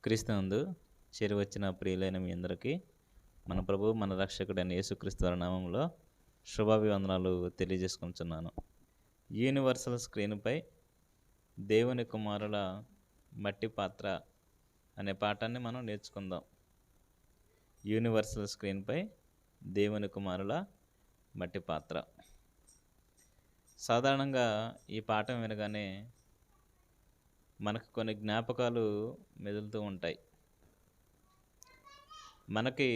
క్రీస్తునందు చేరువచ్చిన ప్రియులైన మీ అందరికీ మన ప్రభు మన రక్షకుడైన యేసుక్రీస్తు వారి నామములో శుభాభివందనాలు తెలియజేసుకుంటున్నాను. యూనివర్సల్ స్క్రీన్పై దేవుని కుమారుల మట్టి పాత్ర అనే పాఠాన్ని మనం నేర్చుకుందాం. యూనివర్సల్ స్క్రీన్పై దేవుని కుమారుల మట్టి పాత్ర. సాధారణంగా ఈ పాఠం వినగానే మనకు కొన్ని జ్ఞాపకాలు మెదులుతూ ఉంటాయి. మనకి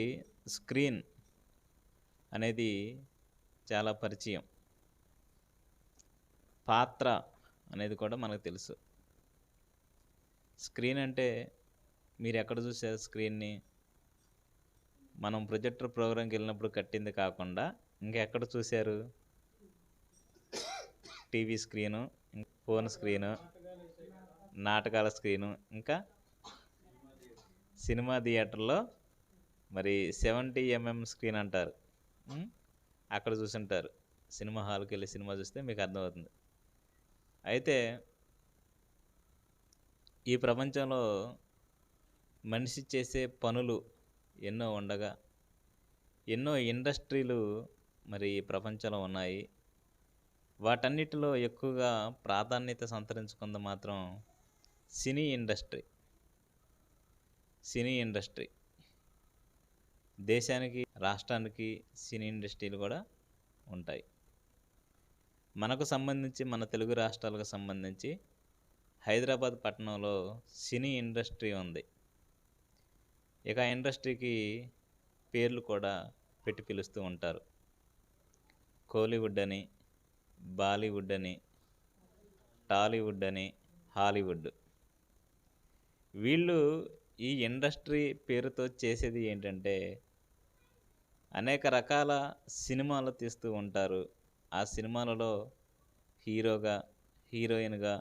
స్క్రీన్ అనేది చాలా పరిచయం. పాత్ర అనేది కూడా మనకు తెలుసు. స్క్రీన్ అంటే మీరు ఎక్కడ చూసారు స్క్రీన్ని? మనం ప్రొజెక్టర్ ప్రోగ్రాంకి వెళ్ళినప్పుడు కట్టింది కాకుండా ఇంకెక్కడ చూశారు? టీవీ స్క్రీను, ఫోన్ స్క్రీను, నాటకాల స్క్రీను, ఇంకా సినిమా థియేటర్లో మరి 70mm స్క్రీన్ అంటారు. అక్కడ చూసుంటారు. సినిమా హాల్కి వెళ్ళి సినిమా చూస్తే మీకు అర్థమవుతుంది. అయితే ఈ ప్రపంచంలో మనిషి చేసే పనులు ఎన్నో ఉండగా ఎన్నో ఇండస్ట్రీలు మరి ఈ ప్రపంచంలో ఉన్నాయి. వాటన్నిటిలో ఎక్కువగా ప్రాధాన్యత సంతరించుకుంది మాత్రం సినీ ఇండస్ట్రీ. సినీ ఇండస్ట్రీ దేశానికి, రాష్ట్రానికి సినీ ఇండస్ట్రీలు కూడా ఉంటాయి. మనకు సంబంధించి మన తెలుగు రాష్ట్రాలకు సంబంధించి హైదరాబాద్ పట్టణంలో సినీ ఇండస్ట్రీ ఉంది. ఇక ఆ ఇండస్ట్రీకి పేర్లు కూడా పెట్టి పిలుస్తూ ఉంటారు. కోలీవుడ్ అని, బాలీవుడ్ అని, టాలీవుడ్ అని, హాలీవుడ్. వీళ్ళు ఈ ఇండస్ట్రీ పేరుతో చేసేది ఏంటంటే అనేక రకాల సినిమాలు తీస్తూ ఉంటారు. ఆ సినిమాలలో హీరోగా, హీరోయిన్గా,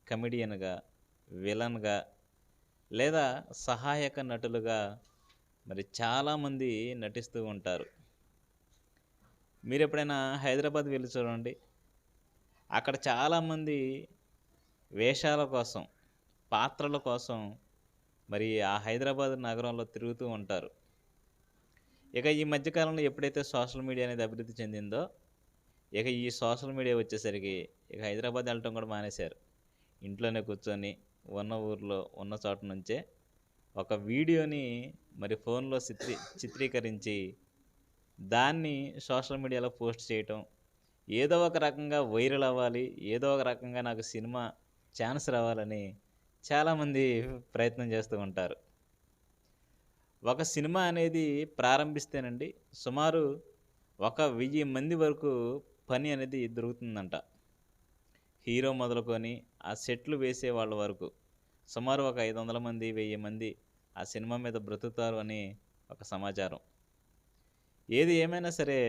కమెడియన్గా, విలన్గా లేదా సహాయక నటులుగా మరి చాలామంది నటిస్తూ ఉంటారు. మీరు ఎప్పుడైనా హైదరాబాద్ వెళ్ళి చూడండి. అక్కడ చాలామంది వేషాల కోసం, పాత్రల కోసం మరి ఆ హైదరాబాద్ నగరంలో తిరుగుతూ ఉంటారు. ఇక ఈ మధ్యకాలంలో ఎప్పుడైతే సోషల్ మీడియా అనేది అభివృద్ధి చెందిందో, ఇక ఈ సోషల్ మీడియా వచ్చేసరికి ఇక హైదరాబాద్ వెళ్ళటం కూడా మానేశారు. ఇంట్లోనే కూర్చొని ఉన్న ఊర్లో ఉన్న చోట నుంచే ఒక వీడియోని మరి ఫోన్లో చిత్రీకరించి దాన్ని సోషల్ మీడియాలో పోస్ట్ చేయటం, ఏదో ఒక రకంగా వైరల్ అవ్వాలి, ఏదో ఒక రకంగా నాకు సినిమా ఛాన్స్ రావాలని చాలామంది ప్రయత్నం చేస్తూ ఉంటారు. ఒక సినిమా అనేది ప్రారంభిస్తేనండి సుమారు 1000 మంది వరకు పని అనేది దొరుకుతుందంట. హీరో మొదలుకొని ఆ సెట్లు వేసే వాళ్ళ వరకు సుమారు ఒక 500 మంది, 1000 మంది ఆ సినిమా మీద బ్రతుకుతారు అని ఒక సమాచారం. ఏది ఏమైనా సరే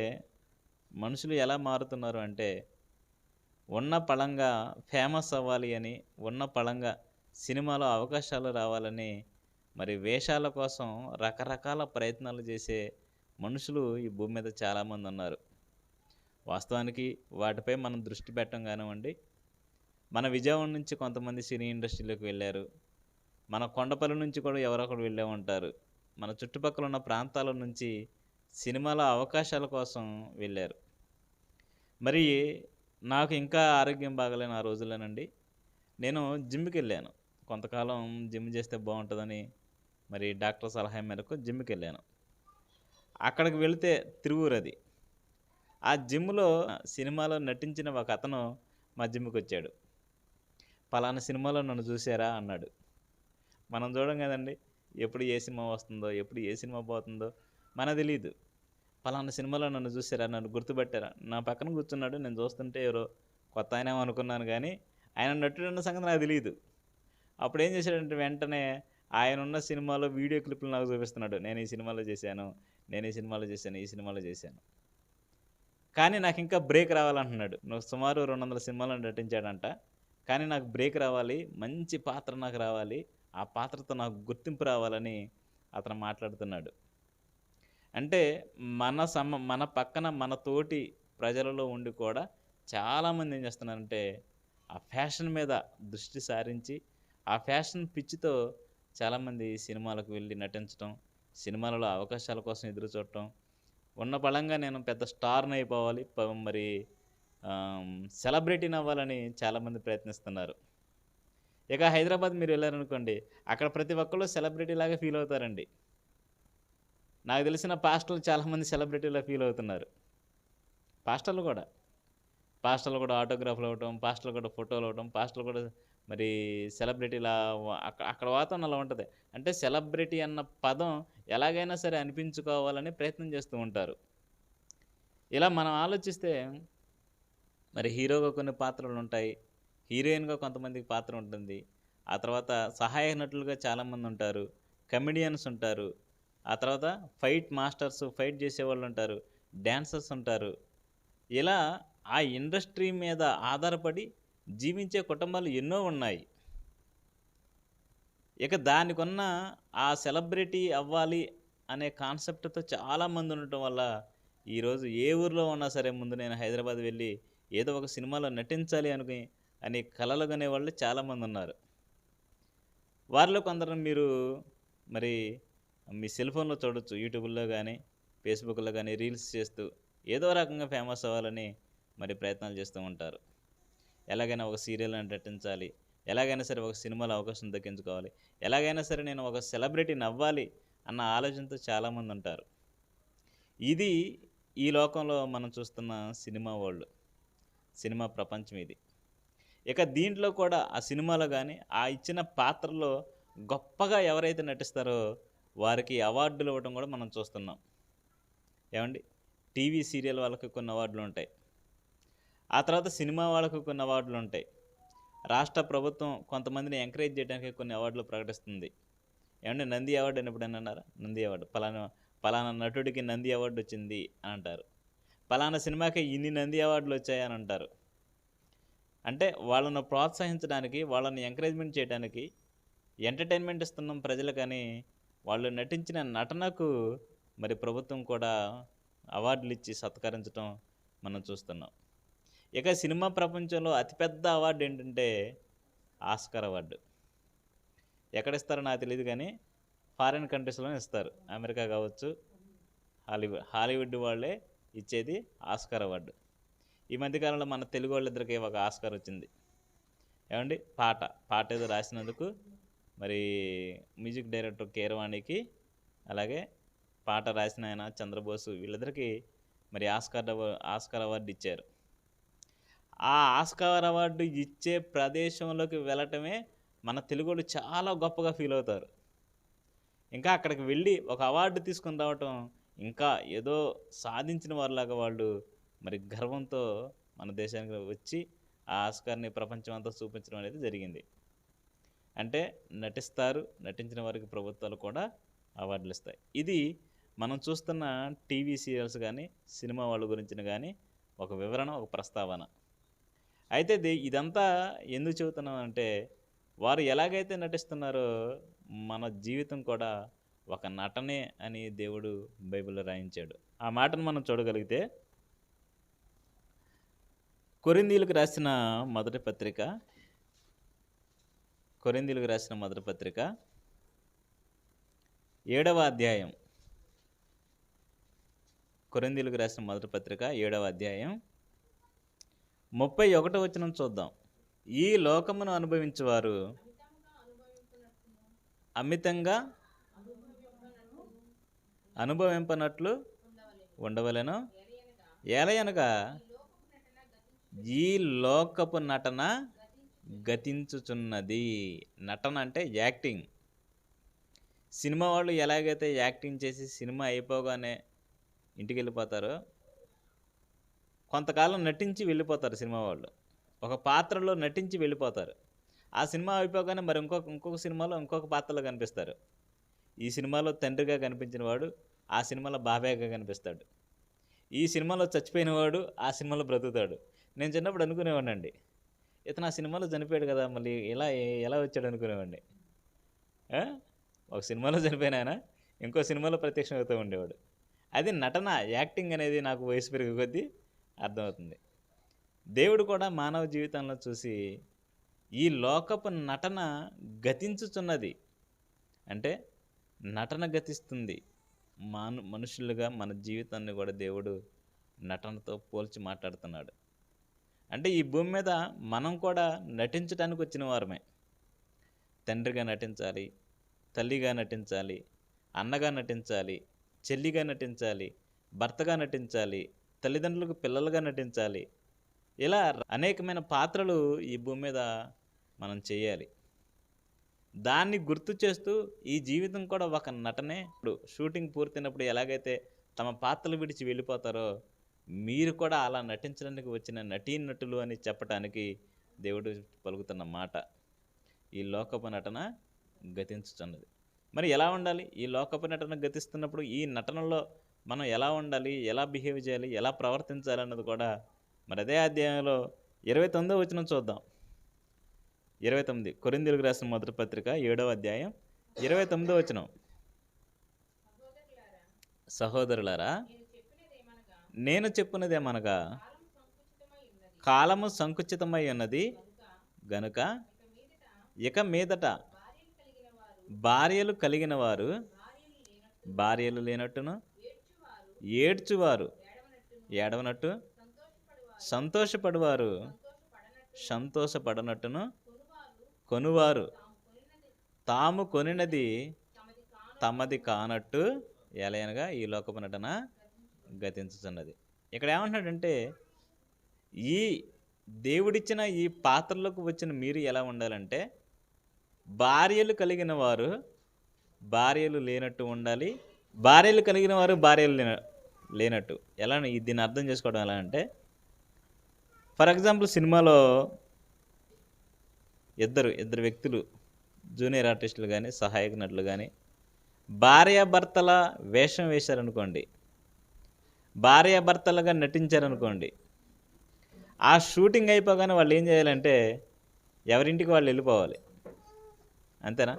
మనుషులు ఎలా మారుతున్నారు అంటే ఉన్న పళంగా ఫేమస్ అవ్వాలి అని, ఉన్న పళంగా సినిమాలో అవకాశాలు రావాలని మరి వేషాల కోసం రకరకాల ప్రయత్నాలు చేసే మనుషులు ఈ భూమి మీద చాలామంది ఉన్నారు. వాస్తవానికి వాటిపై మనం దృష్టి పెట్టం కానివ్వండి. మన విజయవాడ నుంచి కొంతమంది సినీ ఇండస్ట్రీలోకి వెళ్ళారు. మన కొండపల్లి నుంచి కూడా ఎవరొకరు వెళ్ళే ఉంటారు. మన చుట్టుపక్కల ఉన్న ప్రాంతాల నుంచి సినిమాల అవకాశాల కోసం వెళ్ళారు. మరి నాకు ఇంకా ఆరోగ్యం బాగలేని ఆ రోజుల్లోనండి నేను జిమ్కి వెళ్ళాను. కొంతకాలం జిమ్ చేస్తే బాగుంటుందని మరి డాక్టర్ సలహా మేరకు జిమ్కి వెళ్ళాను. అక్కడికి వెళితే తిరువూరు అది. ఆ జిమ్లో సినిమాలో నటించిన ఒక అతను మా జిమ్కి వచ్చాడు. పలానా సినిమాలో నన్ను చూసారా అన్నాడు. మనం చూడం కదండి, ఎప్పుడు ఏ సినిమా వస్తుందో, ఎప్పుడు ఏ సినిమా పోతుందో మనకు తెలియదు. పలానా సినిమాలో నన్ను చూసారా, నన్ను గుర్తుపట్టారా? నా పక్కన కూర్చున్నాడు, నేను చూస్తుంటే ఎవరో కొత్త ఆయన అనుకున్నాను కానీ ఆయన నటుడన్న సంగతి నాకు తెలియదు. అప్పుడు ఏం చేశాడంటే వెంటనే ఆయన ఉన్న సినిమాలో వీడియో క్లిప్లు నాకు చూపిస్తున్నాడు. నేను ఈ సినిమాలో చేశాను, నేను ఈ సినిమాలో చేశాను, ఈ సినిమాలో చేశాను. కానీ నాకు ఇంకా బ్రేక్ రావాలంటున్నాడు. నువ్వు సుమారు 200 సినిమాలను నటించాడంట. కానీ నాకు బ్రేక్ రావాలి, మంచి పాత్ర నాకు రావాలి, ఆ పాత్రతో నాకు గుర్తింపు రావాలని అతను మాట్లాడుతున్నాడు. అంటే మన పక్కన మన తోటి ప్రజలలో ఉండి కూడా చాలామంది ఏం చేస్తున్నారంటే ఆ ఫ్యాషన్ మీద దృష్టి సారించి ఆ ఫ్యాషన్ పిచ్చితో చాలామంది సినిమాలకు వెళ్ళి నటించటం, సినిమాలలో అవకాశాల కోసం ఎదురు చూడటం, ఉన్న పళంగా నేను పెద్ద స్టార్‌ని అయిపోవాలి, మరి సెలబ్రిటీని అవ్వాలని చాలామంది ప్రయత్నిస్తున్నారు. ఇక హైదరాబాద్ మీరు వెళ్లారనుకోండి, అక్కడ ప్రతి ఒక్కళ్ళు సెలబ్రిటీలాగా ఫీల్ అవుతారండి. నాకు తెలిసిన పాస్టర్లు చాలామంది సెలబ్రిటీలా ఫీల్ అవుతున్నారు. పాస్టర్లు కూడా. పాస్టర్లు కూడా ఆటోగ్రాఫ్‌లు ఇవ్వటం, పాస్టర్లు కూడా ఫోటోలు ఇవ్వటం, పాస్టర్లు కూడా మరి సెలబ్రిటీలా అక్కడ వాతావరణం అలా ఉంటది. అంటే సెలబ్రిటీ అన్న పదం ఎలాగైనా సరే అనిపించుకోవాలని ప్రయత్నం చేస్తూ ఉంటారు. ఇలా మనం ఆలోచిస్తే మరి హీరోగా కొన్ని పాత్రలుంటాయి. హీరోయిన్‌గా కొంతమందికి పాత్ర ఉంటుంది. ఆ తర్వాత సహాయ నటులుగా చాలామందుంటారు. కమెడియన్స్ ఉంటారు. ఆ తర్వాత ఫైట్ మాస్టర్స్, ఫైట్ జేసేవాళ్ళుంటారు. డాన్సర్స్ ఉంటారు. ఇలా ఆ ఇండస్ట్రీ మీద ఆధారపడి జీవించే కుటుంబాలు ఎన్నో ఉన్నాయి. ఇక దానికున్న ఆ సెలబ్రిటీ అవ్వాలి అనే కాన్సెప్ట్‌తో చాలామంది ఉండటం వల్ల, ఈరోజు ఏ ఊర్లో ఉన్నా సరే ముందు నేను హైదరాబాద్ వెళ్ళి ఏదో ఒక సినిమాలో నటించాలి అని కలలు కనేవాళ్ళు చాలామందున్నారు. వారిలో కొందరిని మీరు మరి మీ సెల్ ఫోన్‌లో చూడొచ్చు. యూట్యూబుల్లో గానీ, ఫేస్‌బుక్‌లో గానీ రీల్స్ చేస్తూ ఏదో రకంగా ఫేమస్ అవ్వాలని మరి ప్రయత్నాలు చేస్తూ ఉంటారు. ఎలాగైనా ఒక సీరియల్‌లో నటించాలి. ఎలాగైనా సరే ఒక సినిమాలో అవకాశం దక్కించుకోవాలి. ఎలాగైనా సరే నేను ఒక సెలబ్రిటీని అవ్వాలి అన్న ఆలోచనతో చాలామందుంటారు. ఇది ఈ లోకంలో మనం చూస్తున్న సినిమా వరల్డ్. సినిమా ప్రపంచం ఇది. ఇక దీంట్లో కూడా ఆ సినిమాలో గాని, ఆ ఇచ్చిన పాత్రలో గొప్పగా ఎవరైతే నటిస్తారో వారికి అవార్డులు ఇవ్వడం కూడా మనం చూస్తున్నాం. ఏవండీ? టీవీ సీరియల్ వాళ్ళకి కొన్ని అవార్డులుంటాయి. ఆ తర్వాత సినిమా వాళ్ళకి కొన్ని అవార్డులుంటాయి. రాష్ట్ర ప్రభుత్వం కొంతమందిని ఎంకరేజ్ చేయడానికి కొన్ని అవార్డులు ప్రకటిస్తుంది. ఏవండీ నంది అవార్డు అని ఎప్పుడైనా అన్నారా? నంది అవార్డు. పలానా నటుడికి నంది అవార్డు వచ్చింది అని అంటారు. పలానా సినిమాకి ఇన్ని నంది అవార్డులు వచ్చాయి అని అంటారు. అంటే వాళ్ళను ప్రోత్సహించడానికి, వాళ్ళని ఎంకరేజ్‌మెంట్ చేయడానికి, ఎంటర్‌టైన్‌మెంట్ ఇస్తున్నాం ప్రజలకని వాళ్ళు నటించిన నటనకు మరి ప్రభుత్వం కూడా అవార్డులిచ్చి సత్కరించటం మనం చూస్తున్నాం. ఇక సినిమా ప్రపంచంలో అతిపెద్ద అవార్డు ఏంటంటే ఆస్కార్ అవార్డు. ఎక్కడిస్తారో నాకు తెలీదు గానీ, ఫారిన్ కంట్రీస్‌లోనే ఇస్తారు. అమెరికా కావచ్చు, హాలీవుడ్ వాళ్ళే ఇచ్చేది ఆస్కార్ అవార్డు. ఈ మధ్య కాలంలో మన తెలుగోళ్ళిద్దరికి ఒక ఆస్కార్ వచ్చింది. ఏవండీ? పాట ఏదో రాసినందుకు మరి మ్యూజిక్ డైరెక్టర్ కీరవాణికి, అలాగే పాట రాసిన ఆయన చంద్రబోసు వీళ్ళిద్దరికీ మరి ఆస్కార్ అవార్డు ఇచ్చారు. ఆ ఆస్కార్ అవార్డు ఇచ్చే ప్రదేశంలోకి వెళ్ళటమే మన తెలుగోళ్ళు చాలా గొప్పగా ఫీల్ అవుతారు. ఇంకా అక్కడికి వెళ్ళి ఒక అవార్డు తీసుకొని రావటం ఇంకా ఏదో సాధించిన వారిలాగా వాళ్ళు మరి గర్వంతో మన దేశానికి వచ్చి ఆ ఆస్కార్‌ని ప్రపంచం అంతా చూపించడం అనేది జరిగింది. అంటే నటిస్తారు. నటించిన వారికి ప్రభుత్వాలు కూడా అవార్డులిస్తాయి. ఇది మనం చూస్తున్న టీవీ సీరియల్స్ గానీ, సినిమా వాళ్ళ గురించిన గానీ ఒక వివరణ, ఒక ప్రస్తావన. అయితే ఇదంతా ఎందుకు చెబుతున్నామంటే, వారు ఎలాగైతే నటిస్తున్నారో మన జీవితం కూడా ఒక నటనే అని దేవుడు బైబిల్‌లో రాయించాడు. ఆ మాటను మనం చూడగలిగితే కొరింథీయులకు రాసిన మొదటి పత్రిక 7వ అధ్యాయం. కొరింథీయులకు రాసిన మొదటి పత్రిక 7వ అధ్యాయం 31వ వచనం చూద్దాం. ఈ లోకమును అనుభవించువారు అమితంగా అనుభవింపనట్లు ఉండవలెను. ఏలయనగా ఈ లోకపు నటన గతించుచున్నది. నటన అంటే యాక్టింగ్. సినిమా వాళ్ళు ఎలాగైతే యాక్టింగ్ చేసి సినిమా అయిపోగానే ఇంటికి వెళ్ళిపోతారో, కొంతకాలం నటించి వెళ్ళిపోతారు సినిమా వాళ్ళు. ఒక పాత్రలో నటించి వెళ్ళిపోతారు. ఆ సినిమా అయిపోగానే మరి ఇంకొక సినిమాలో ఇంకొక పాత్రలో కనిపిస్తారు. ఈ సినిమాలో తండ్రిగా కనిపించిన వాడు ఆ సినిమాలో బాబాయ్‌గా కనిపిస్తాడు. ఈ సినిమాలో చచ్చిపోయిన వాడు ఆ సినిమాలో బ్రతుకుతాడు. నేను చిన్నప్పుడు అనుకునేవాడినండి, ఇతను ఆ సినిమాలో చనిపోయాడు కదా! మళ్ళీ ఎలా వచ్చాడు అనుకునేవాడిని. ఒక సినిమాలో చనిపోయిన ఆయన ఇంకో సినిమాలో ప్రత్యక్షం అవుతూ ఉండేవాడు. అది నటన, యాక్టింగ్ అనేది నాకు వయసు పెరిగే కొద్దీ అర్థమవుతుంది. దేవుడు కూడా మానవ జీవితంలో చూసి ఈ లోకపు నటన గతించుచున్నది. అంటే నటన గతిస్తుంది. మనుషులుగా మన జీవితాన్ని కూడా దేవుడు నటనతో పోల్చి మాట్లాడుతున్నాడు. అంటే ఈ భూమి మీద మనం కూడా నటించడానికి వచ్చిన వారమే. తండ్రిగా నటించాలి, తల్లిగా నటించాలి, అన్నగా నటించాలి, చెల్లిగా నటించాలి, భర్తగా నటించాలి, తల్లిదండ్రులకు పిల్లలుగా నటించాలి. ఇలా అనేకమైన పాత్రలు ఈ భూమి మీద మనం చేయాలి. దాన్ని గుర్తు చేస్తూ ఈ జీవితం కూడా ఒక నటనే. ఇప్పుడు షూటింగ్ పూర్తయినప్పుడు ఎలాగైతే తమ పాత్రలు విడిచి వెళ్ళిపోతారో, మీరు కూడా అలా నటించడానికి వచ్చిన నటీనటులు అని చెప్పటానికి దేవుడు పలుకుతున్న మాట. ఈ లోకపు నటన గతించుతున్నది. మరి ఎలా ఉండాలి? ఈ లోకపు నటన గతిస్తున్నప్పుడు ఈ నటనలో మనం ఎలా ఉండాలి, ఎలా బిహేవ్ చేయాలి, ఎలా ప్రవర్తించాలి అన్నది కూడా మరి అదే అధ్యాయంలో 29వ వచనం చూద్దాం. 29 కొరింథీయులకు రాసిన మొదటి పత్రిక 7వ అధ్యాయం 29వ వచనం. సహోదరులారా, నేను చెప్పినదేమనగా కాలము సంకుచితమై ఉన్నది గనుక ఇక మీదట భార్యలు కలిగిన వారు భార్యలు లేనట్టును, ఏడ్చువారు ఏడవనట్టు, సంతోషపడువారు సంతోషపడనట్టును, కొనువారు తాము కొనినది తమది కానట్టు ఎలయనగా ఈ లోకపు నటన గతించుతున్నది. ఇక్కడ ఏమంటున్నాడంటే, ఈ దేవుడిచ్చిన ఈ పాత్రలకు వచ్చిన మీరు ఎలా ఉండాలంటే, భార్యలు కలిగిన వారు భార్యలు లేనట్టు ఉండాలి, భార్యలు కలిగిన వారు భార్యలు లేనట్టు. ఎలా దీన్ని అర్థం చేసుకోవడం ఎలా అంటే, ఫర్ ఎగ్జాంపుల్ సినిమాలో ఇద్దరు వ్యక్తులు జూనియర్ ఆర్టిస్టులు కానీ సహాయక నటులు కానీ భార్యాభర్తల వేషం వేశారనుకోండి, భార్యాభర్తలుగా నటించారనుకోండి, ఆ షూటింగ్ అయిపోగానే వాళ్ళు ఏం చేయాలంటే ఎవరింటికి వాళ్ళు వెళ్ళిపోవాలి. అంతేనా?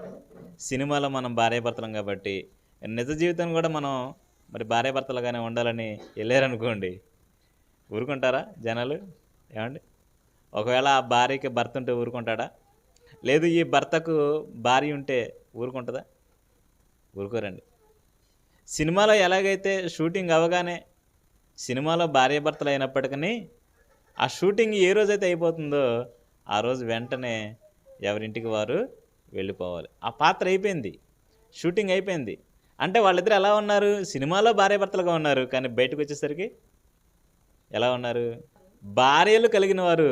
సినిమాలో మనం భార్యాభర్తలం కాబట్టి నిజ జీవితం కూడా మనం మరి భార్యాభర్తలుగానే ఉండాలని వెళ్ళారనుకోండి, ఊరుకుంటారా జనాలు? ఏమండి? ఒకవేళ ఆ భార్యకి భర్త ఉంటే ఊరుకుంటాడా? లేదు ఈ భర్తకు భార్య ఉంటే ఊరుకుంటుందా? ఊరుకోరండి. సినిమాలో ఎలాగైతే షూటింగ్ అవగానే సినిమాలో భార్యాభర్తలు అయినప్పటికీ ఆ షూటింగ్ ఏ రోజైతే అయిపోతుందో ఆ రోజు వెంటనే ఎవరింటికి వారు వెళ్ళిపోవాలి. ఆ పాత్ర అయిపోయింది, షూటింగ్ అయిపోయింది. అంటే వాళ్ళిద్దరు ఎలా ఉన్నారు? సినిమాలో భార్యాభర్తలుగా ఉన్నారు, కానీ బయటకు వచ్చేసరికి ఎలా ఉన్నారు? భార్యలు కలిగిన వారు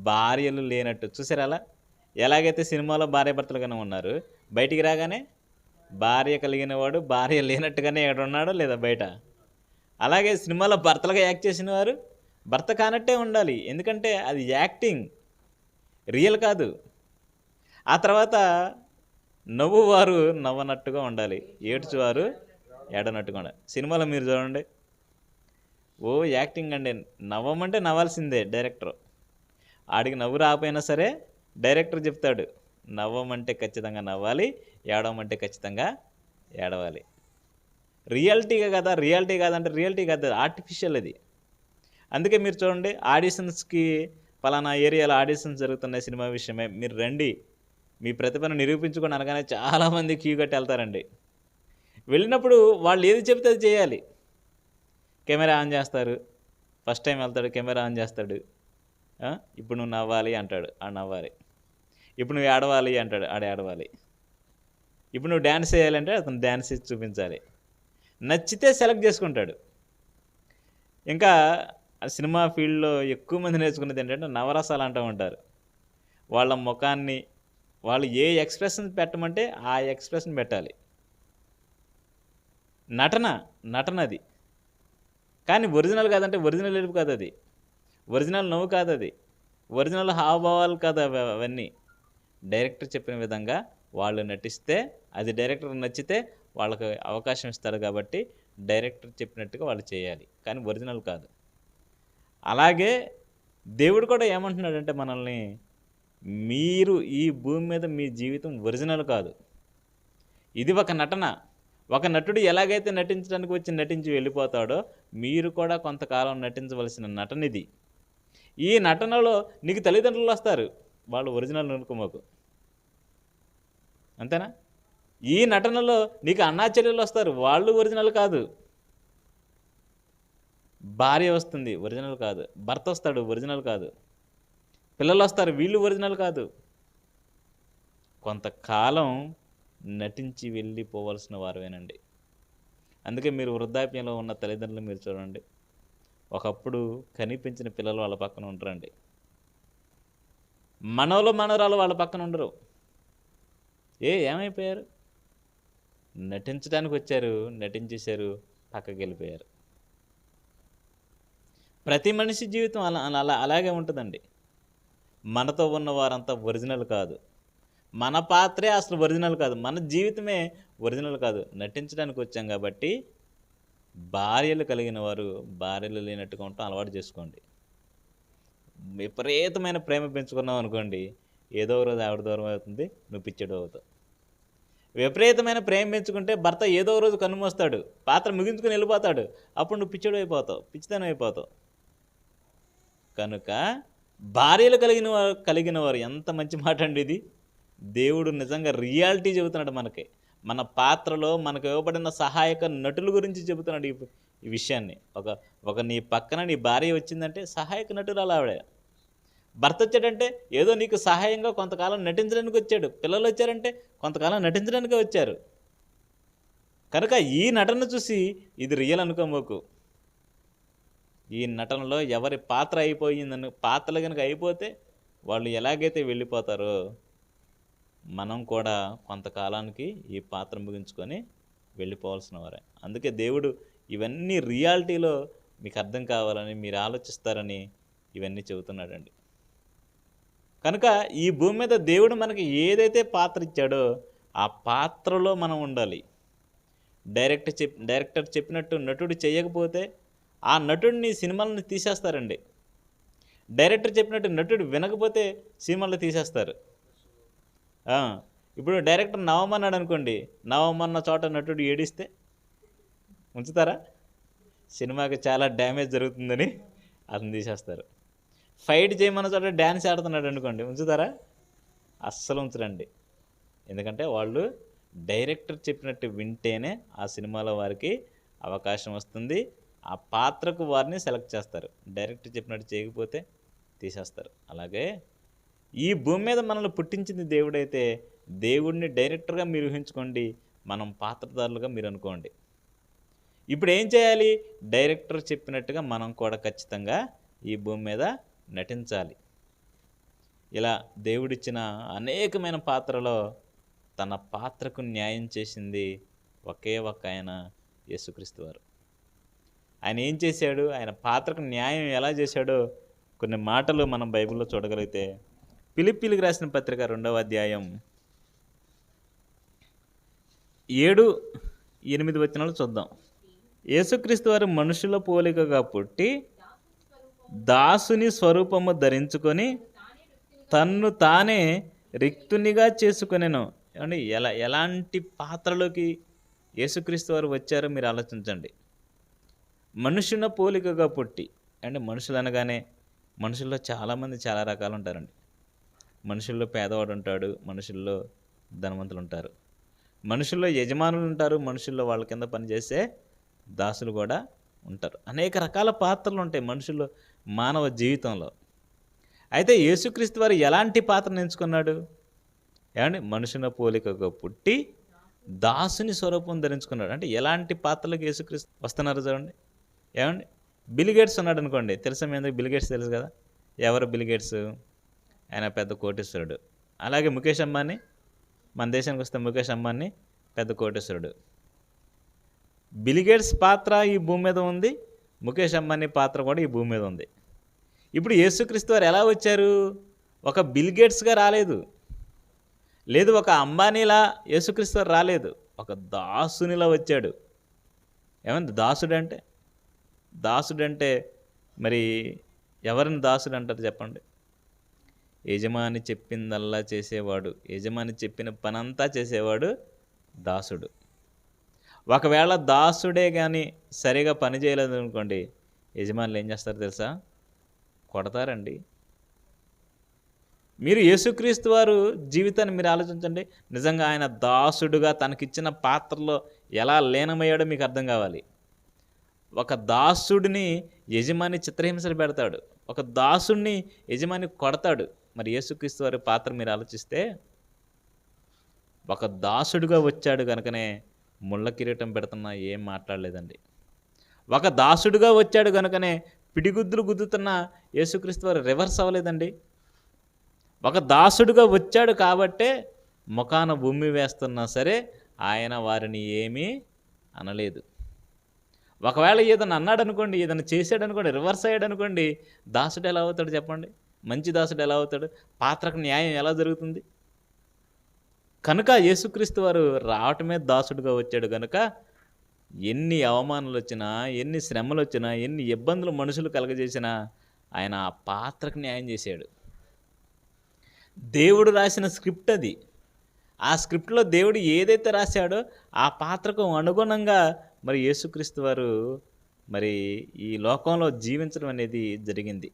భార్యలు లేనట్టు. చూసారు అలా? ఎలాగైతే సినిమాలో భార్యాభర్తలుగానే ఉన్నారు, బయటికి రాగానే భార్య కలిగిన వాడు భార్య లేనట్టుగానే ఎక్కడ ఉన్నాడో లేదా బయట. అలాగే సినిమాలో భర్తలుగా యాక్ట్ చేసిన వారు భర్త కానట్టే ఉండాలి, ఎందుకంటే అది యాక్టింగ్, రియల్ కాదు. ఆ తర్వాత నవ్వువారు నవ్వనట్టుగా ఉండాలి, ఏడ్చువారు ఏడనట్టుగా ఉండాలి. సినిమాలో మీరు చూడండి, ఓ యాక్టింగ్ అండి, నవ్వమంటే నవ్వాల్సిందే డైరెక్టర్. ఆడికి నవ్వు రాకపోయినా సరే డైరెక్టర్ చెప్తాడు, నవ్వమంటే ఖచ్చితంగా నవ్వాలి, ఏడవమంటే ఖచ్చితంగా ఏడవాలి. రియాలిటీగా కదా, రియాలిటీ కాదంటే రియాలిటీ కాదు, ఆర్టిఫిషియల్ అది. అందుకే మీరు చూడండి, ఆడిషన్స్కి పలానా ఏరియాలో ఆడిషన్స్ జరుగుతున్నాయి సినిమా విషయమే, మీరు రండి మీ ప్రతిభను నిరూపించుకొని అనగానే చాలామంది క్యూ కట్టి వెళ్తారండి. వెళ్ళినప్పుడు వాళ్ళు ఏది చెప్తే అది చేయాలి. కెమెరా ఆన్ చేస్తారు, ఫస్ట్ టైం వెళ్తాడు కెమెరా ఆన్ చేస్తాడు, ఇప్పుడు నువ్వు నవ్వాలి అంటాడు, ఆడు నవ్వాలి. ఇప్పుడు నువ్వు ఏడవాలి అంటాడు, ఆడు ఏడవాలి. ఇప్పుడు నువ్వు డ్యాన్స్ చేయాలంటే అతను డ్యాన్స్ చేసి చూపించాలి. నచ్చితే సెలెక్ట్ చేసుకుంటాడు. ఇంకా సినిమా ఫీల్డ్లో ఎక్కువ మంది నేర్చుకునేది ఏంటంటే నవరసాలు అంటూ ఉంటారు. వాళ్ళ ముఖాన్ని వాళ్ళు ఏ ఎక్స్ప్రెషన్ పెట్టమంటే ఆ ఎక్స్ప్రెషన్ పెట్టాలి. నటన అది. కానీ ఒరిజినల్ కాదంటే ఒరిజినల్ ఏడుపు కాదు అది, ఒరిజినల్ నవ్వు కాదు అది, ఒరిజినల్ హావభావాలు కాదు అవన్నీ. డైరెక్టర్ చెప్పిన విధంగా వాళ్ళు నటిస్తే అది డైరెక్టర్ నచ్చితే వాళ్ళకి అవకాశం ఇస్తారు కాబట్టి డైరెక్టర్ చెప్పినట్టుగా వాళ్ళు చేయాలి, కానీ ఒరిజినల్ కాదు. అలాగే దేవుడు కూడా ఏమంటున్నాడంటే మనల్ని, మీరు ఈ భూమి మీద మీ జీవితం ఒరిజినల్ కాదు, ఇది ఒక నటన. ఒక నటుడు ఎలాగైతే నటించడానికి వచ్చి నటించి వెళ్ళిపోతాడో మీరు కూడా కొంతకాలం నటించవలసిన నటన ఇది. ఈ నటనలో నీకు తల్లిదండ్రులు వస్తారు, వాళ్ళు ఒరిజినల్ అనుకోమాకు, అంతేనా? ఈ నటనలో నీకు అన్నా చెల్లెలు వస్తారు, వాళ్ళు ఒరిజినల్ కాదు. భార్య వస్తుంది, ఒరిజినల్ కాదు. భర్త వస్తాడు, ఒరిజినల్ కాదు. పిల్లలు వస్తారు, వీళ్ళు ఒరిజినల్ కాదు. కొంతకాలం నటించి వెళ్ళిపోవలసిన వారమేనండి. అందుకే మీరు వృద్ధాప్యంలో ఉన్న తల్లిదండ్రులు మీరు చూడండి, ఒకప్పుడు కనిపించిన పిల్లలు వాళ్ళ పక్కన ఉంటారండి. మనవలు మనవరాలు వాళ్ళ పక్కన ఉండరు. ఏమైపోయారు? నటించడానికి వచ్చారు, నటించేశారు, పక్కకి వెళ్ళిపోయారు. ప్రతి మనిషి జీవితం అలాగే ఉంటుందండి. మనతో ఉన్న వారంతా ఒరిజినల్ కాదు. మన పాత్రే అసలు ఒరిజినల్ కాదు. మన జీవితమే ఒరిజినల్ కాదు. నటించడానికి వచ్చాం కాబట్టి భార్యలు కలిగిన వారు భార్యలు లేనట్టుగా ఉంటాం అలవాటు చేసుకోండి. విపరీతమైన ప్రేమ పెంచుకున్నావు అనుకోండి, ఏదో రోజు ఆవిడ దూరం అవుతుంది, నువ్వు పిచ్చడు అవుతావు. విపరీతమైన ప్రేమ పెంచుకుంటే భర్త ఏదో రోజు కన్నుమోస్తాడు, పాత్ర ముగించుకొని వెళ్ళిపోతాడు, అప్పుడు నువ్వు పిచ్చడు అయిపోతావు, పిచ్చితనం అయిపోతావు. కనుక భార్యలు కలిగిన వారు ఎంత మంచి మాట అండి ఇది. దేవుడు నిజంగా రియాలిటీ చెబుతున్నాడు మనకి. మన పాత్రలో మనకు ఇవ్వబడిన సహాయక నటుల గురించి చెబుతున్నాడు ఈ విషయాన్ని. ఒక నీ పక్కన నీ భార్య వచ్చిందంటే సహాయక నటురాలు ఆవిడ. భర్త వచ్చాడంటే ఏదో నీకు సహాయంగా కొంతకాలం నటించడానికి వచ్చాడు. పిల్లలు వచ్చారంటే కొంతకాలం నటించడానికే వచ్చారు. కనుక ఈ నటన చూసి ఇది రియల్ అనుకోమోకు. ఈ నటనలో ఎవరి పాత్ర అయిపోయిందని, పాత్రలు కనుక అయిపోతే వాళ్ళు ఎలాగైతే వెళ్ళిపోతారో మనం కూడా కొంతకాలానికి ఈ పాత్ర ముగించుకొని వెళ్ళిపోవాల్సిన వారే. అందుకే దేవుడు ఇవన్నీ రియాలిటీలో మీకు అర్థం కావాలని, మీరు ఆలోచిస్తారని ఇవన్నీ చెబుతున్నాడండి. కనుక ఈ భూమి మీద దేవుడు మనకి ఏదైతే పాత్ర ఇచ్చాడో ఆ పాత్రలో మనం ఉండాలి. డైరెక్టర్ చెప్పినట్టు నటుడు చేయకపోతే ఆ నటుడిని సినిమాలను తీసేస్తారండి. డైరెక్టర్ చెప్పినట్టు నటుడు వినకపోతే సినిమాలు తీసేస్తారు. ఇప్పుడు డైరెక్టర్ నవమన్నాడు అనుకోండి, నవమన్న చోట నటుడు ఏడిస్తే ఉంచుతారా? సినిమాకి చాలా డ్యామేజ్ జరుగుతుందని అతను తీసేస్తారు. ఫైట్ చేయమన్న చోట డ్యాన్స్ ఆడుతున్నాడు అనుకోండి, ఉంచుతారా? అస్సలు ఉంచరండి. ఎందుకంటే వాళ్ళు డైరెక్టర్ చెప్పినట్టు వింటేనే ఆ సినిమాలో వారికి అవకాశం వస్తుంది, ఆ పాత్రకు వారిని సెలెక్ట్ చేస్తారు. డైరెక్టర్ చెప్పినట్టు చేయకపోతే తీసేస్తారు. అలాగే ఈ భూమి మీద మనల్ని పుట్టించింది దేవుడైతే దేవుడిని డైరెక్టర్గా మీరు ఊహించుకోండి, మనం పాత్రధారులుగా మీరు అనుకోండి. ఇప్పుడు ఏం చేయాలి? డైరెక్టర్ చెప్పినట్టుగా మనం కూడా ఖచ్చితంగా ఈ భూమి మీద నటించాలి. ఇలా దేవుడిచ్చిన అనేకమైన పాత్రలో తన పాత్రకు న్యాయం చేసింది ఒకే ఒక్క ఆయన, యేసుక్రీస్తు వారు. ఆయన ఏం చేశాడు, ఆయన పాత్రకు న్యాయం ఎలా చేశాడో కొన్ని మాటలు మనం బైబిల్లో చూడగలిగితే, ఫిలిప్పీలకు రాసిన పత్రిక 2వ అధ్యాయం 7-8 వచనాలు చూద్దాం. యేసుక్రీస్తు వారు మనుషుల పోలికగా పుట్టి దాసుని స్వరూపము ధరించుకొని తన్ను తానే రిక్తునిగా చేసుకొనెను. ఏమండి, ఎలాంటి పాత్రలోకి యేసుక్రీస్తు వారు వచ్చారో మీరు ఆలోచించండి. మనుషుల పోలికగా పుట్టి, అంటే మనుషులు అనగానే మనుషుల్లో చాలామంది చాలా రకాలు ఉంటారండి. మనుషుల్లో పేదవాడు ఉంటాడు, మనుషుల్లో ధనవంతులు ఉంటారు, మనుషుల్లో యజమానులు ఉంటారు, మనుషుల్లో వాళ్ళ కింద పనిచేసే దాసులు కూడా ఉంటారు. అనేక రకాల పాత్రలు ఉంటాయి మనుషుల్లో, మానవ జీవితంలో. అయితే యేసుక్రీస్తు వారు ఎలాంటి పాత్రను ఎంచుకున్నాడు? ఏమండి, మనుషుల పోలికగా పుట్టి దాసుని స్వరూపం ధరించుకున్నాడు. అంటే ఎలాంటి పాత్రలకు యేసుక్రీస్తు వస్తున్నారు చూడండి. ఏమండి, బిల్గేట్స్ ఉన్నాడు అనుకోండి, తెలుసా మీ అందరికి? బిల్గేట్స్ తెలుసు కదా. ఎవరు బిల్గేట్స్? ఆయన పెద్ద కోటీశ్వరుడు. అలాగే ముఖేష్ అంబానీ, మన దేశానికి వస్తే ముఖేష్ అంబానీ పెద్ద కోటీశ్వరుడు. బిల్గేట్స్ పాత్ర ఈ భూమి మీద ఉంది, ముఖేష్ అంబానీ పాత్ర కూడా ఈ భూమి మీద ఉంది. ఇప్పుడు యేసుక్రీస్తు వారు ఎలా వచ్చారు? ఒక బిల్గేట్స్గా రాలేదు, లేదు ఒక అంబానీలా యేసుక్రీస్తు వారు రాలేదు, ఒక దాసునిలా వచ్చాడు. ఏమంది దాసుడంటే మరి ఎవరిని దాసుడు అంటారు చెప్పండి? యజమాని చెప్పిందల్లా చేసేవాడు, యజమాని చెప్పిన పనంతా చేసేవాడు దాసుడు. ఒకవేళ దాసుడే కానీ సరిగా పని చేయలేదు అనుకోండి, యజమానులు ఏం చేస్తారు తెలుసా? కొడతారండి. మీరు యేసుక్రీస్తు వారు జీవితాన్ని మీరు ఆలోచించండి. నిజంగా ఆయన దాసుడుగా తనకిచ్చిన పాత్రలో ఎలా లీనమయ్యాడో మీకు అర్థం కావాలి. ఒక దాసుడిని యజమాని చిత్రహింసలు పెడతాడు. ఒక దాసుడిని యజమాని కొడతాడు. మరి యేసుక్రీస్తు వారి పాత్ర మీరు ఆలోచిస్తే, ఒక దాసుడుగా వచ్చాడు గనుకనే ముళ్ళ కిరీటం పెడుతున్నా ఏం మాట్లాడలేదండి. ఒక దాసుడుగా వచ్చాడు గనుకనే పిడిగుద్దులు గుద్దుతున్న యేసుక్రీస్తు వారు రివర్స్ అవ్వలేదండి. ఒక దాసుడుగా వచ్చాడు కాబట్టే ముఖాన ఉమ్మి వేస్తున్నా సరే ఆయన వారిని ఏమీ అనలేదు. ఒకవేళ ఏదైనా అన్నాడనుకోండి, ఏదైనా చేశాడనుకోండి, రివర్స్ అయ్యాడనుకోండి, దాసుడు ఎలా అవుతాడు చెప్పండి? మంచి దాసుడు ఎలా అవుతాడు? పాత్రకు న్యాయం ఎలా జరుగుతుంది? కనుక యేసుక్రీస్తు వారు రావటమే దాసుడుగా వచ్చాడు గనుక ఎన్ని అవమానాలు వచ్చినా, ఎన్ని శ్రమలు వచ్చినా, ఎన్ని ఇబ్బందులు మనుషులు కలగజేసినా ఆయన ఆ పాత్రకు న్యాయం చేశాడు. దేవుడు రాసిన స్క్రిప్ట్ అది. ఆ స్క్రిప్ట్లో దేవుడు ఏదైతే రాశాడో ఆ పాత్రకు అనుగుణంగా మరి యేసుక్రీస్తు వారు మరి ఈ లోకంలో జీవించడం అనేది జరిగింది.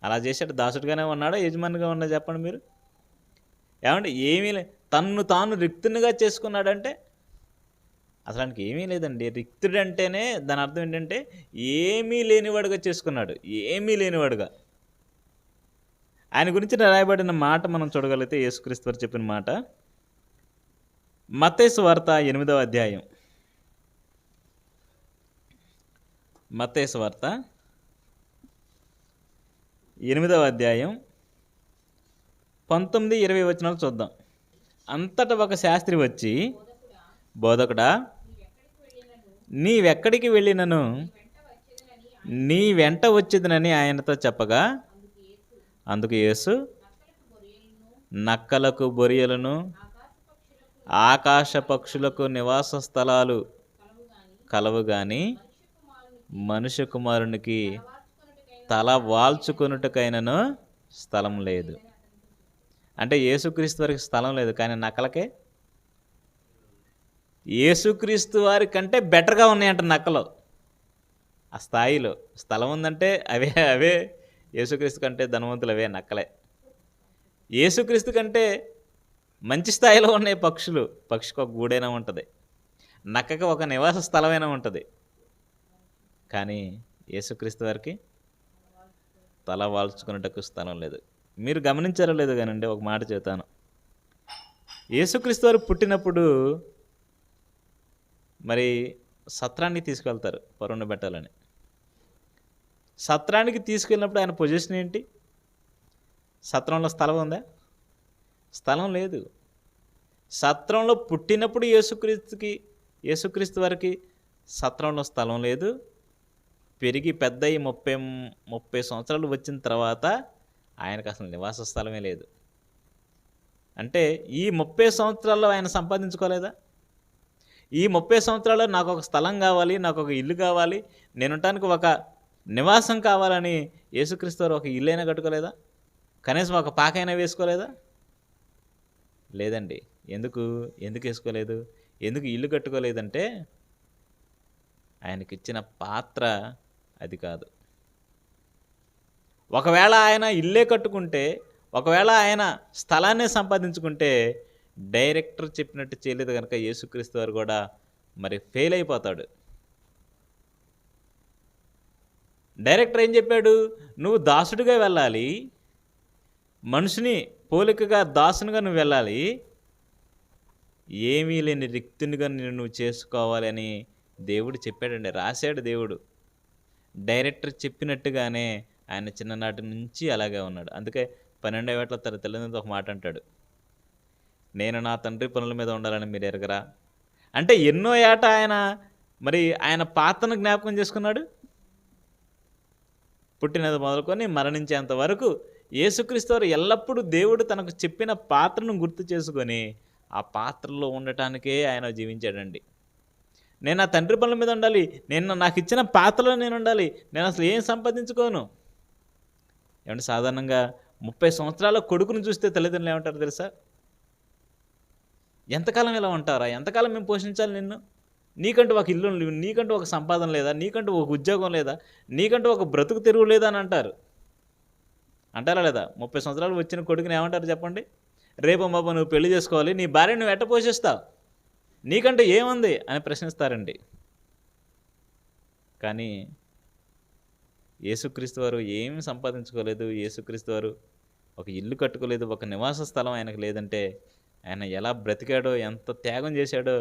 అలా చేశాడు. దాసుడుగానే ఉన్నాడా, యజమానిగా ఉన్నా చెప్పండి మీరు? ఏమంటే ఏమీ తన్ను తాను రిక్తునిగా చేసుకున్నాడంటే అసలు ఆయనకి ఏమీ లేదండి. రిక్తుడంటేనే దాని అర్థం ఏంటంటే ఏమీ లేనివాడుగా చేసుకున్నాడు. ఏమీ లేనివాడుగా. ఆయన గురించి రాయబడిన మాట మనం చూడగలిగితే యేసుక్రీస్తు వారు చెప్పిన మాట మత్తయి సువార్త 8వ అధ్యాయం. మత్తయి సువార్త 8వ అధ్యాయం 19-20 వచనాలు చూద్దాం. అంతటా ఒక శాస్త్రి వచ్చి, బోధకుడా, నీవెక్కడికి వెళ్ళినను నీ వెంట వచ్చేదనని ఆయనతో చెప్పగా, అందుకు యేసు, నక్కలకు బొరియలను ఆకాశ పక్షులకు నివాస స్థలాలు కలవు గాని మనుష్య కుమారునికి తల వాల్చుకొనుటకైనను స్థలం లేదు. అంటే యేసుక్రీస్తు వారికి స్థలం లేదు, కానీ నక్కలకే యేసుక్రీస్తు వారి కంటే బెటర్గా ఉన్నాయంట నక్కలు. ఆ స్థాయిలో స్థలం ఉందంటే అవే యేసుక్రీస్తు కంటే ధనవంతులు అవే నక్కలే. యేసుక్రీస్తు కంటే మంచి స్థాయిలో ఉన్నాయి పక్షులు. పక్షికి ఒక గూడైనా ఉంటుంది, నక్కకి ఒక నివాస స్థలమైనా ఉంటుంది. కానీ యేసుక్రీస్తు వారికి తల వాల్చుకున్నట్టుకు స్థలం లేదు. మీరు గమనించారో లేదు కానండి, ఒక మాట చెబుతాను. యేసుక్రీస్తు వారు పుట్టినప్పుడు మరి సత్రానికి తీసుకెళ్తారు పరుండ పెట్టాలని. సత్రానికి తీసుకెళ్ళినప్పుడు ఆయన పొజిషన్ ఏంటి? సత్రంలో స్థలం ఉందా? స్థలం లేదు. సత్రంలో పుట్టినప్పుడు యేసుక్రీస్తు వారికి సత్రంలో స్థలం లేదు. పెరిగి పెద్ద 30 సంవత్సరాలు వచ్చిన తర్వాత ఆయనకు అసలు నివాస స్థలమే లేదు. అంటే ఈ 30 సంవత్సరాల్లో ఆయన సంపాదించుకోలేదా? ఈ 30 సంవత్సరాల్లో నాకు ఒక స్థలం కావాలి, నాకు ఒక ఇల్లు కావాలి, నేను ఉండటానికి ఒక నివాసం కావాలని యేసుక్రీస్తు వారు ఒక ఇల్లైనా కట్టుకోలేదా? కనీసం ఒక పాకైనా వేసుకోలేదా? లేదండి. ఎందుకు వేసుకోలేదు? ఎందుకు ఇల్లు కట్టుకోలేదంటే ఆయనకిచ్చిన పాత్ర అది కాదు. ఒకవేళ ఆయన ఇల్లే కట్టుకుంటే, ఒకవేళ ఆయన స్థలాన్నే సంపాదించుకుంటే డైరెక్టర్ చెప్పినట్టు చేయలేదు కనుక యేసుక్రీస్తు వారు కూడా మరి ఫెయిల్ అయిపోతాడు. డైరెక్టర్ ఏం చెప్పాడు? నువ్వు దాసుడిగా వెళ్ళాలి, మనుషుని పోలికగా దాసునిగా నువ్వు వెళ్ళాలి, ఏమీ లేని రిక్తునిగా నువ్వు చేసుకోవాలి అని దేవుడు చెప్పాడండి, రాశాడు దేవుడు. డైరెక్టర్ చెప్పినట్టుగానే ఆయన చిన్ననాటి నుంచి అలాగే ఉన్నాడు. అందుకే 12వ ఏట తన తల్లిదండ్రులతో ఒక మాట అంటాడు, నేను నా తండ్రి పనుల మీద ఉండాలని మీరు ఎరగరా? అంటే ఎన్నో ఏట ఆయన పాత్రను జ్ఞాపకం చేసుకున్నాడు. పుట్టినది మొదలుకొని మరణించేంత వరకు యేసుక్రీస్తు వారు ఎల్లప్పుడూ దేవుడు తనకు చెప్పిన పాత్రను గుర్తు చేసుకొని ఆ పాత్రలో ఉండటానికే ఆయన జీవించాడండి. నేను నా తండ్రి పనుల మీద ఉండాలి, నాకు ఇచ్చిన పాత్రలో నేను ఉండాలి, నేను అసలు ఏం సంపాదించుకోను. ఏమంటే సాధారణంగా 30 సంవత్సరాల కొడుకును చూస్తే తల్లిదండ్రులు ఏమంటారు తెలుసా? ఎంతకాలం ఇలా ఉంటారా? ఎంతకాలం మేము పోషించాలి నిన్ను? నీకంటూ ఒక ఇల్లు, నీకంటూ ఒక సంపాదన లేదా? నీకంటూ ఒక ఉద్యోగం లేదా? నీకంటూ ఒక బ్రతుకు తెరువు లేదా అని అంటారు. అంటారా లేదా? 30 సంవత్సరాలు వచ్చిన కొడుకుని ఏమంటారు చెప్పండి? రేపు మాపు నువ్వు పెళ్లి చేసుకోవాలి, నీ భార్య నువ్వు ఎట్ట పోషిస్తావు, నీకంటే ఏముంది అని ప్రశ్నిస్తారండి. కానీ యేసుక్రీస్తు వారు ఏమి సంపాదించుకోలేదు. యేసుక్రీస్తు వారు ఒక ఇల్లు కట్టుకోలేదు, ఒక నివాస స్థలం ఆయనకు లేదంటే ఆయన ఎలా బ్రతికాడో, ఎంత త్యాగం చేశాడో,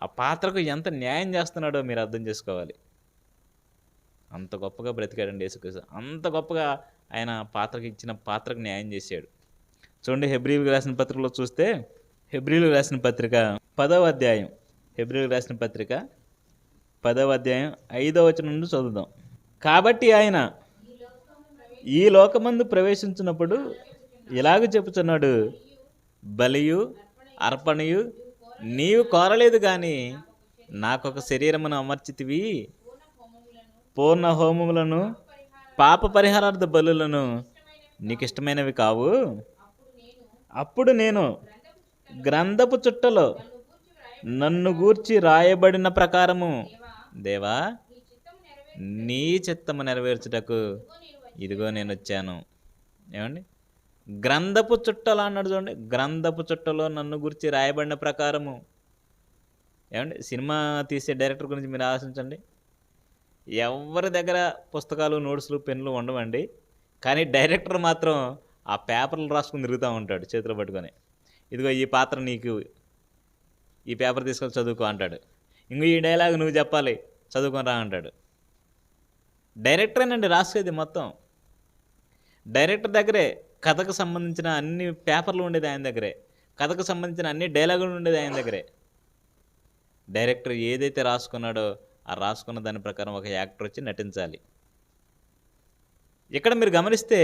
ఆ పాత్రకు ఎంత న్యాయం చేస్తున్నాడో మీరు అర్థం చేసుకోవాలి. అంత గొప్పగా బ్రతికాడండి యేసుక్రీస్తు. అంత గొప్పగా ఆయన పాత్రకి ఇచ్చిన పాత్రకు న్యాయం చేశాడు. చూడండి, హెబ్రీయులకు రాసిన పత్రికలో చూస్తే, హెబ్రీయులకు రాసిన పత్రిక 10వ అధ్యాయం, హెబ్రీయులకు రాసిన పత్రిక 10వ అధ్యాయం 5వ వచనం నుండి చదువుదాం. కాబట్టి ఆయన ఈ లోకమందు ప్రవేశించినప్పుడు ఇలాగ చెప్పుచున్నాడు, బలియు అర్పణయు నీవు కోరలేదు కానీ నాకొక శరీరమును అమర్చితివి, పూర్ణ హోమములను పాప పరిహారార్థ బలులను నీకు ఇష్టమైనవి కావు. అప్పుడు నేను గ్రంథపు చుట్టలో నన్ను గూర్చి రాయబడిన ప్రకారము, దేవా నీ చిత్తము నెరవేర్చుటకు ఇదిగో నేను వచ్చాను. ఏమండి, గ్రంథపు చుట్టలో అన్నాడు చూడండి. గ్రంథపు చుట్టలో నన్ను గురించి రాయబడిన ప్రకారము. ఏమండి, సినిమా తీసే డైరెక్టర్ గురించి మీరు ఆలోచించండి. ఎవరి దగ్గర పుస్తకాలు, నోట్స్లు, పెన్నులు ఉండవండి. కానీ డైరెక్టర్ మాత్రం ఆ పేపర్లు రాసుకుని తిరుగుతూ ఉంటాడు చేతిలో పట్టుకొని. ఇదిగో ఈ పాత్ర నీకు, ఈ పేపర్ తీసుకొని చదువుకో అంటాడు. ఇంకో ఈ డైలాగ్ నువ్వు చెప్పాలి, చదువుకొని రా అంటాడు. డైరెక్టరేనండి రాసేది మొత్తం. డైరెక్టర్ దగ్గరే కథకు సంబంధించిన అన్ని పేపర్లు ఉండేది ఆయన దగ్గరే, కథకు సంబంధించిన అన్ని డైలాగులు ఉండేది ఆయన దగ్గరే. డైరెక్టర్ ఏదైతే రాసుకున్నాడో ఆ రాసుకున్న దాని ప్రకారం ఒక యాక్టర్ వచ్చి నటించాలి. ఇక్కడ మీరు గమనిస్తే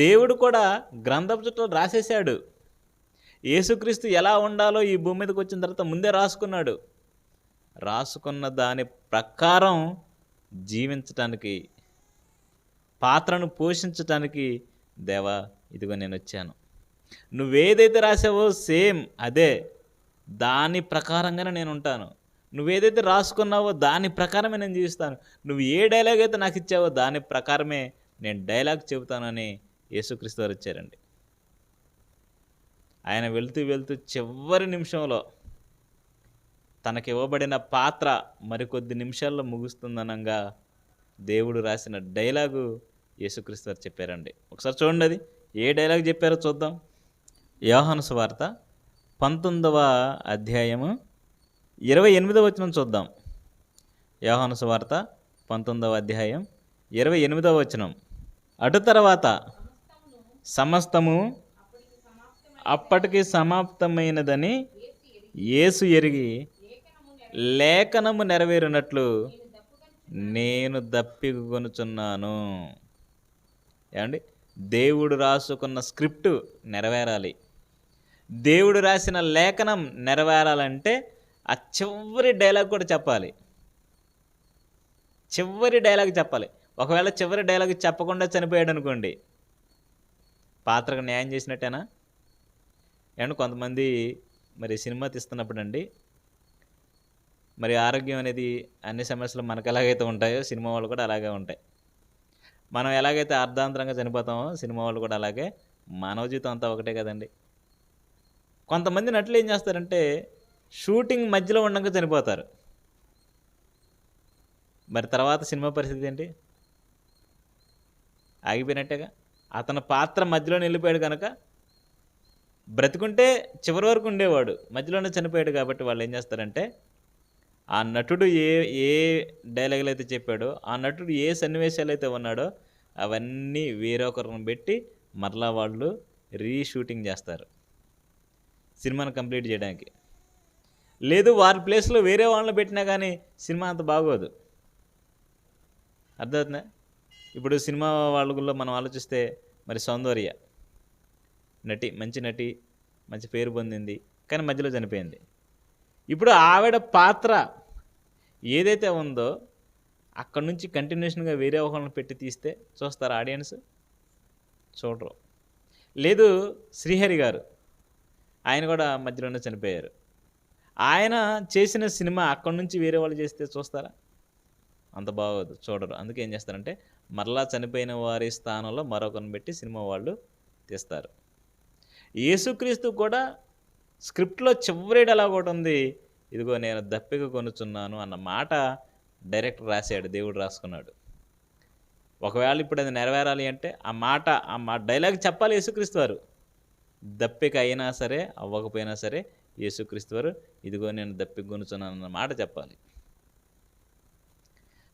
దేవుడు కూడా గ్రంథపు చుట్టలో రాసేశాడు. యేసుక్రీస్తు ఎలా ఉండాలో ఈ భూమి మీదకి వచ్చిన తర్వాత ముందే రాసుకున్నాడు. రాసుకున్న దాని ప్రకారం జీవించటానికి, పాత్రను పోషించటానికి, దేవా ఇదిగో నేను వచ్చాను. నువ్వేదైతే రాసావో సేమ్ అదే, దాని ప్రకారంగానే నేను ఉంటాను. నువ్వేదైతే రాసుకున్నావో దాని ప్రకారమే నేను జీవిస్తాను. నువ్వు ఏ డైలాగ్ అయితే నాకు ఇచ్చావో దాని ప్రకారమే నేను డైలాగ్ చెబుతానని యేసుక్రీస్తు వారు వచ్చారండి. ఆయన వెళ్తూ వెళ్తూ చివరి నిమిషంలో తనకి ఇవ్వబడిన పాత్ర మరికొద్ది నిమిషాల్లో ముగుస్తుందనంగా దేవుడు రాసిన డైలాగు యేసుక్రీస్తు వారు చెప్పారండి. ఒకసారి చూడండి, అది ఏ డైలాగ్ చెప్పారో చూద్దాం. యోహాను సువార్త 19వ అధ్యాయము 28వ వచనం చూద్దాం. యోహాను సువార్త 19వ అధ్యాయం 28వ వచనం. అటు తర్వాత సమస్తము అప్పటికి సమాప్తమైనదని యేసు ఎరిగి లేఖనము నెరవేరునట్లు నేను దప్పికొనుచున్నాను. ఏమండి, దేవుడు రాసుకున్న స్క్రిప్ట్ నెరవేరాలి, దేవుడు రాసిన లేఖనం నెరవేరాలంటే ఆ చివరి డైలాగ్ కూడా చెప్పాలి. చివరి డైలాగ్ చెప్పాలి. ఒకవేళ చివరి డైలాగ్ చెప్పకుండా చనిపోయాడు అనుకోండి, పాత్రకు న్యాయం చేసినట్టేనా? ఏమంటే కొంతమంది మరి సినిమా తీస్తున్నప్పుడు అండి, మరి ఆరోగ్యం అనేది అన్ని సమస్యలు మనకు ఎలాగైతే ఉంటాయో సినిమా వాళ్ళు కూడా అలాగే ఉంటాయి. మనం ఎలాగైతే అర్ధాంతరంగా చనిపోతామో సినిమా వాళ్ళు కూడా అలాగే. మానవ జీవితం అంతా ఒకటే కదండి. కొంతమంది నటులు ఏం చేస్తారంటే షూటింగ్ మధ్యలో ఉండగా చనిపోతారు. మరి తర్వాత సినిమా పరిస్థితి ఏంటి? ఆగిపోయినట్టేగా. అతని పాత్ర మధ్యలో వెళ్ళిపోయాడు కనుక, బ్రతికుంటే చివరి వరకు ఉండేవాడు, మధ్యలోనే చనిపోయాడు. కాబట్టి వాళ్ళు ఏం చేస్తారంటే ఆ నటుడు ఏ డైలాగులు అయితే చెప్పాడో, ఆ నటుడు ఏ సన్నివేశాలు అయితే ఉన్నాడో అవన్నీ వేరొకరిని పెట్టి మరలా వాళ్ళు రీషూటింగ్ చేస్తారు సినిమాను కంప్లీట్ చేయడానికి. లేదు వారి ప్లేస్లో వేరే వాళ్ళని పెట్టినా కానీ సినిమా అంత బాగోదు. అర్థమవుతుందా? ఇప్పుడు సినిమా వాళ్ళలో మనం ఆలోచిస్తే మరి సౌందర్య నటి, మంచి నటి, మంచి పేరు పొందింది, కానీ మధ్యలో చనిపోయింది. ఇప్పుడు ఆవిడ పాత్ర ఏదైతే ఉందో అక్కడ నుంచి కంటిన్యూషన్గా వేరే ఒకళ్ళని పెట్టి తీస్తే చూస్తారు ఆడియన్స్? చూడరు. లేదు శ్రీహరి గారు, ఆయన కూడా మధ్యలోనే చనిపోయారు. ఆయన చేసిన సినిమా అక్కడ నుంచి వేరే వాళ్ళు చేస్తే చూస్తారా? అంత బాగోదు, చూడరు. అందుకే ఏం చేస్తారంటే మరలా చనిపోయిన వారి స్థానంలో మరొకరిని పెట్టి సినిమా వాళ్ళు తీస్తారు. యేసుక్రీస్తు కూడా స్క్రిప్ట్‌లో చివరి డైలాగ్ ఒకటుంది. ఇదిగో నేను దప్పిక కొనుచున్నాను అన్న మాట డైరెక్టర్ రాసాడు. దేవుడు రాసుకున్నాడు. ఒకవేళ ఇప్పుడు అది నెరవేరాలి అంటే ఆ మా డైలాగ్ చెప్పాలి యేసుక్రీస్తు వారు. దప్పిక అయినా సరే, అవ్వకపోయినా సరే యేసుక్రీస్తు వారు ఇదిగో నేను దప్పిక కొనుచున్నాను అన్న మాట చెప్పాలి.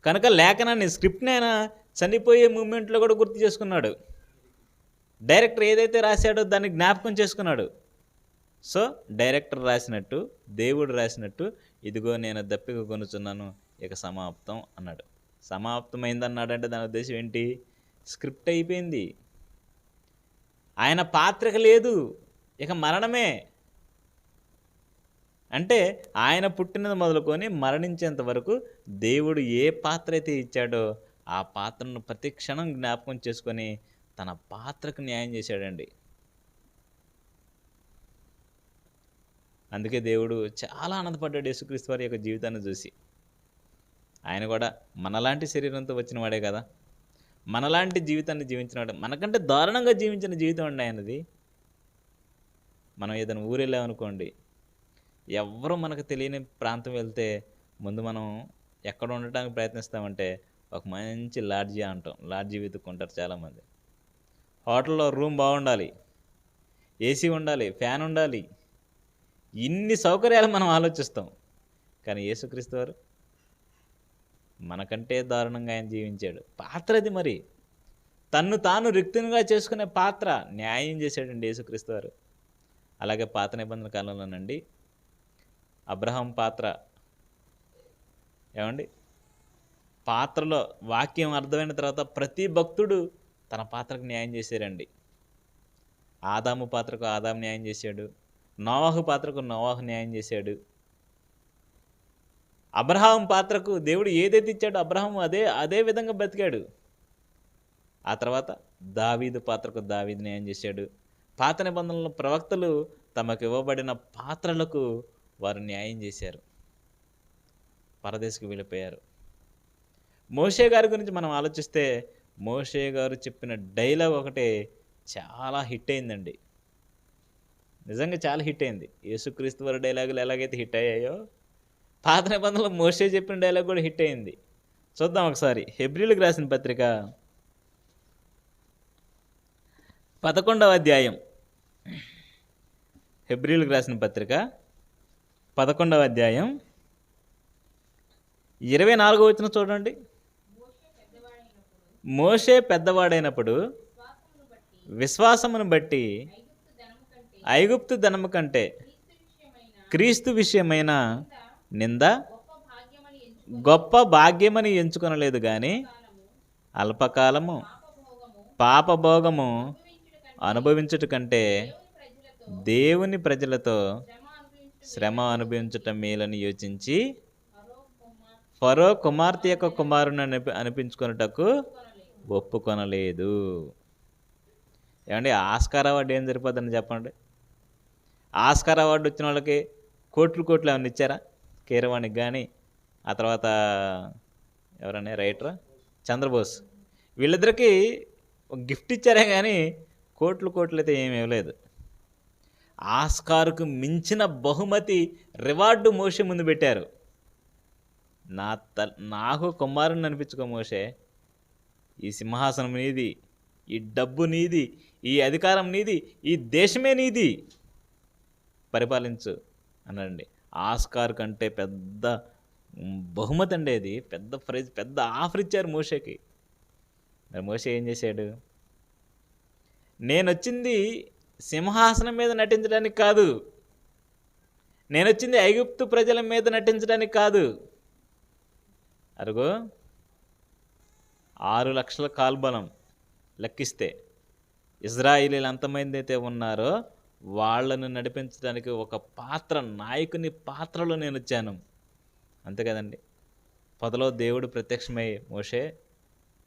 కనుక లేఖనాన్ని స్క్రిప్ట్‌ని ఆయన చనిపోయే మూమెంట్‌లో కూడా గుర్తు చేసుకున్నాడు. డైరెక్టర్ ఏదైతే రాశాడో దాన్ని జ్ఞాపకం చేసుకున్నాడు. సో డైరెక్టర్ రాసినట్టు, దేవుడు రాసినట్టు ఇదిగో నేను దప్పిక కొనుచున్నాను, ఇక సమాప్తం అన్నాడు. సమాప్తమైందన్నాడంటే దాని ఉద్దేశం ఏంటి? స్క్రిప్ట్ అయిపోయింది. ఆయన పాత్రక లేదు, ఇక మరణమే. అంటే ఆయన పుట్టినది మొదలుకొని మరణించేంత వరకు దేవుడు ఏ పాత్ర అయితే ఇచ్చాడో ఆ పాత్రను ప్రతి క్షణం జ్ఞాపకం చేసుకొని తన పాత్రకు న్యాయం చేశాడండి. అందుకే దేవుడు చాలా ఆనందపడ్డాడు యేసుక్రీస్తు వారి యొక్క జీవితాన్ని చూసి. ఆయన కూడా మనలాంటి శరీరంతో వచ్చిన వాడే కదా, మనలాంటి జీవితాన్ని జీవించినవాడు, మనకంటే దారుణంగా జీవించిన జీవితం అండి ఆయనది. మనం ఏదైనా ఊరు వెళ్ళామనుకోండి, ఎవరు మనకు తెలియని ప్రాంతం వెళ్తే ముందు మనం ఎక్కడ ఉండటానికి ప్రయత్నిస్తామంటే ఒక మంచి లాడ్జీ అంటాం. లాడ్జీ వెతుక్కుంటారు చాలామంది. హోటల్లో రూమ్ బాగుండాలి, ఏసీ ఉండాలి, ఫ్యాన్ ఉండాలి, ఇన్ని సౌకర్యాలు మనం ఆలోచిస్తాం. కానీ యేసుక్రీస్తు వారు మనకంటే దారుణంగా ఆయన జీవించాడు. పాత్ర అది మరి. తన్ను తాను రిక్తునిగా చేసుకునే పాత్ర న్యాయం చేశాడండి యేసుక్రీస్తు వారు. అలాగే పాత నిబంధన కాలంలోనండి అబ్రహాం పాత్ర ఏమండి, పాత్రలో వాక్యం అర్థమైన తర్వాత ప్రతి భక్తుడు తన పాత్రకు న్యాయం చేశారండి. ఆదాము పాత్రకు ఆదాము న్యాయం చేశాడు, నోవాహు పాత్రకు నోవాహు న్యాయం చేశాడు. అబ్రహాం పాత్రకు దేవుడు ఏదైతే ఇచ్చాడో అబ్రహాం అదే విధంగా బతికాడు. ఆ తర్వాత దావీదు పాత్రకు దావీదు న్యాయం చేశాడు. పాత నిబంధనల ప్రవక్తలు తమకు ఇవ్వబడిన పాత్రలకు వారు న్యాయం చేశారు, పరదేశకు వెళ్ళిపోయారు. మోషే గారి గురించి మనం ఆలోచిస్తే మోషే గారు చెప్పిన డైలాగ్ ఒకటే చాలా హిట్ అయిందండి. నిజంగా చాలా హిట్ అయింది. యేసుక్రీస్తు వారి డైలాగులు ఎలాగైతే హిట్ అయ్యాయో పాత నిబంధనలో మోషే చెప్పిన డైలాగ్ కూడా హిట్ అయింది. చూద్దాం ఒకసారి. హెబ్రీలకు రాసిన పత్రిక 11వ అధ్యాయం. హెబ్రీలకు రాసిన పత్రిక 11వ అధ్యాయం 24వ వచనం చూడండి. మోషే పెద్దవాడైనప్పుడు విశ్వాసమును బట్టి ఐగుప్తు ధనము కంటే క్రీస్తు విషయమైన నింద గొప్ప భాగ్యమని ఎంచుకొనలేదు కానీ అల్పకాలము పాపభోగము అనుభవించుట కంటే దేవుని ప్రజలతో శ్రమ అనుభవించటం మేలని యోచించి ఫరో కుమార్తె యొక్క కుమారుని అనిపించుకొనుటకు ఒప్పుకొనలేదు. ఏమండి, ఆస్కార్ అవార్డు ఏం సరిపోద్దని చెప్పండి. ఆస్కార్ అవార్డు వచ్చిన వాళ్ళకి కోట్లు ఏమైనా ఇచ్చారా? కీరవాణికి కానీ, ఆ తర్వాత ఎవరన్నా రైటరా చంద్రబోస్, వీళ్ళిద్దరికీ ఒక గిఫ్ట్ ఇచ్చారే కానీ కోట్లు అయితే ఏమి ఇవ్వలేదు. ఆస్కార్కు మించిన బహుమతి రివార్డు మోషే ముందు పెట్టారు. నాకు కుమారుని అనిపించుకో మోషే, ఈ సింహాసనం నీది, ఈ డబ్బు నీది, ఈ అధికారం నీది, ఈ దేశమే నీది, పరిపాలించు అనండి. ఆస్కార్ కంటే పెద్ద బహుమతి అండి అది, పెద్ద ప్రైజ్, పెద్ద ఆఫర్ ఇచ్చారు మోషేకి. మరి మోషే ఏం చేశాడు? నేను వచ్చింది సింహాసనం మీద నటించడానికి కాదు, నేను వచ్చింది ఐగుప్తు ప్రజల మీద నటించడానికి కాదు. అరుగో 6 లక్షల కాల్బలం లెక్కిస్తే ఇజ్రాయిలీలు ఎంతమంది అయితే ఉన్నారో వాళ్ళను నడిపించడానికి ఒక పాత్ర, నాయకుని పాత్రలో నేను వచ్చాను, అంతే కదండి. పొదలో దేవుడు ప్రత్యక్షమై మోషే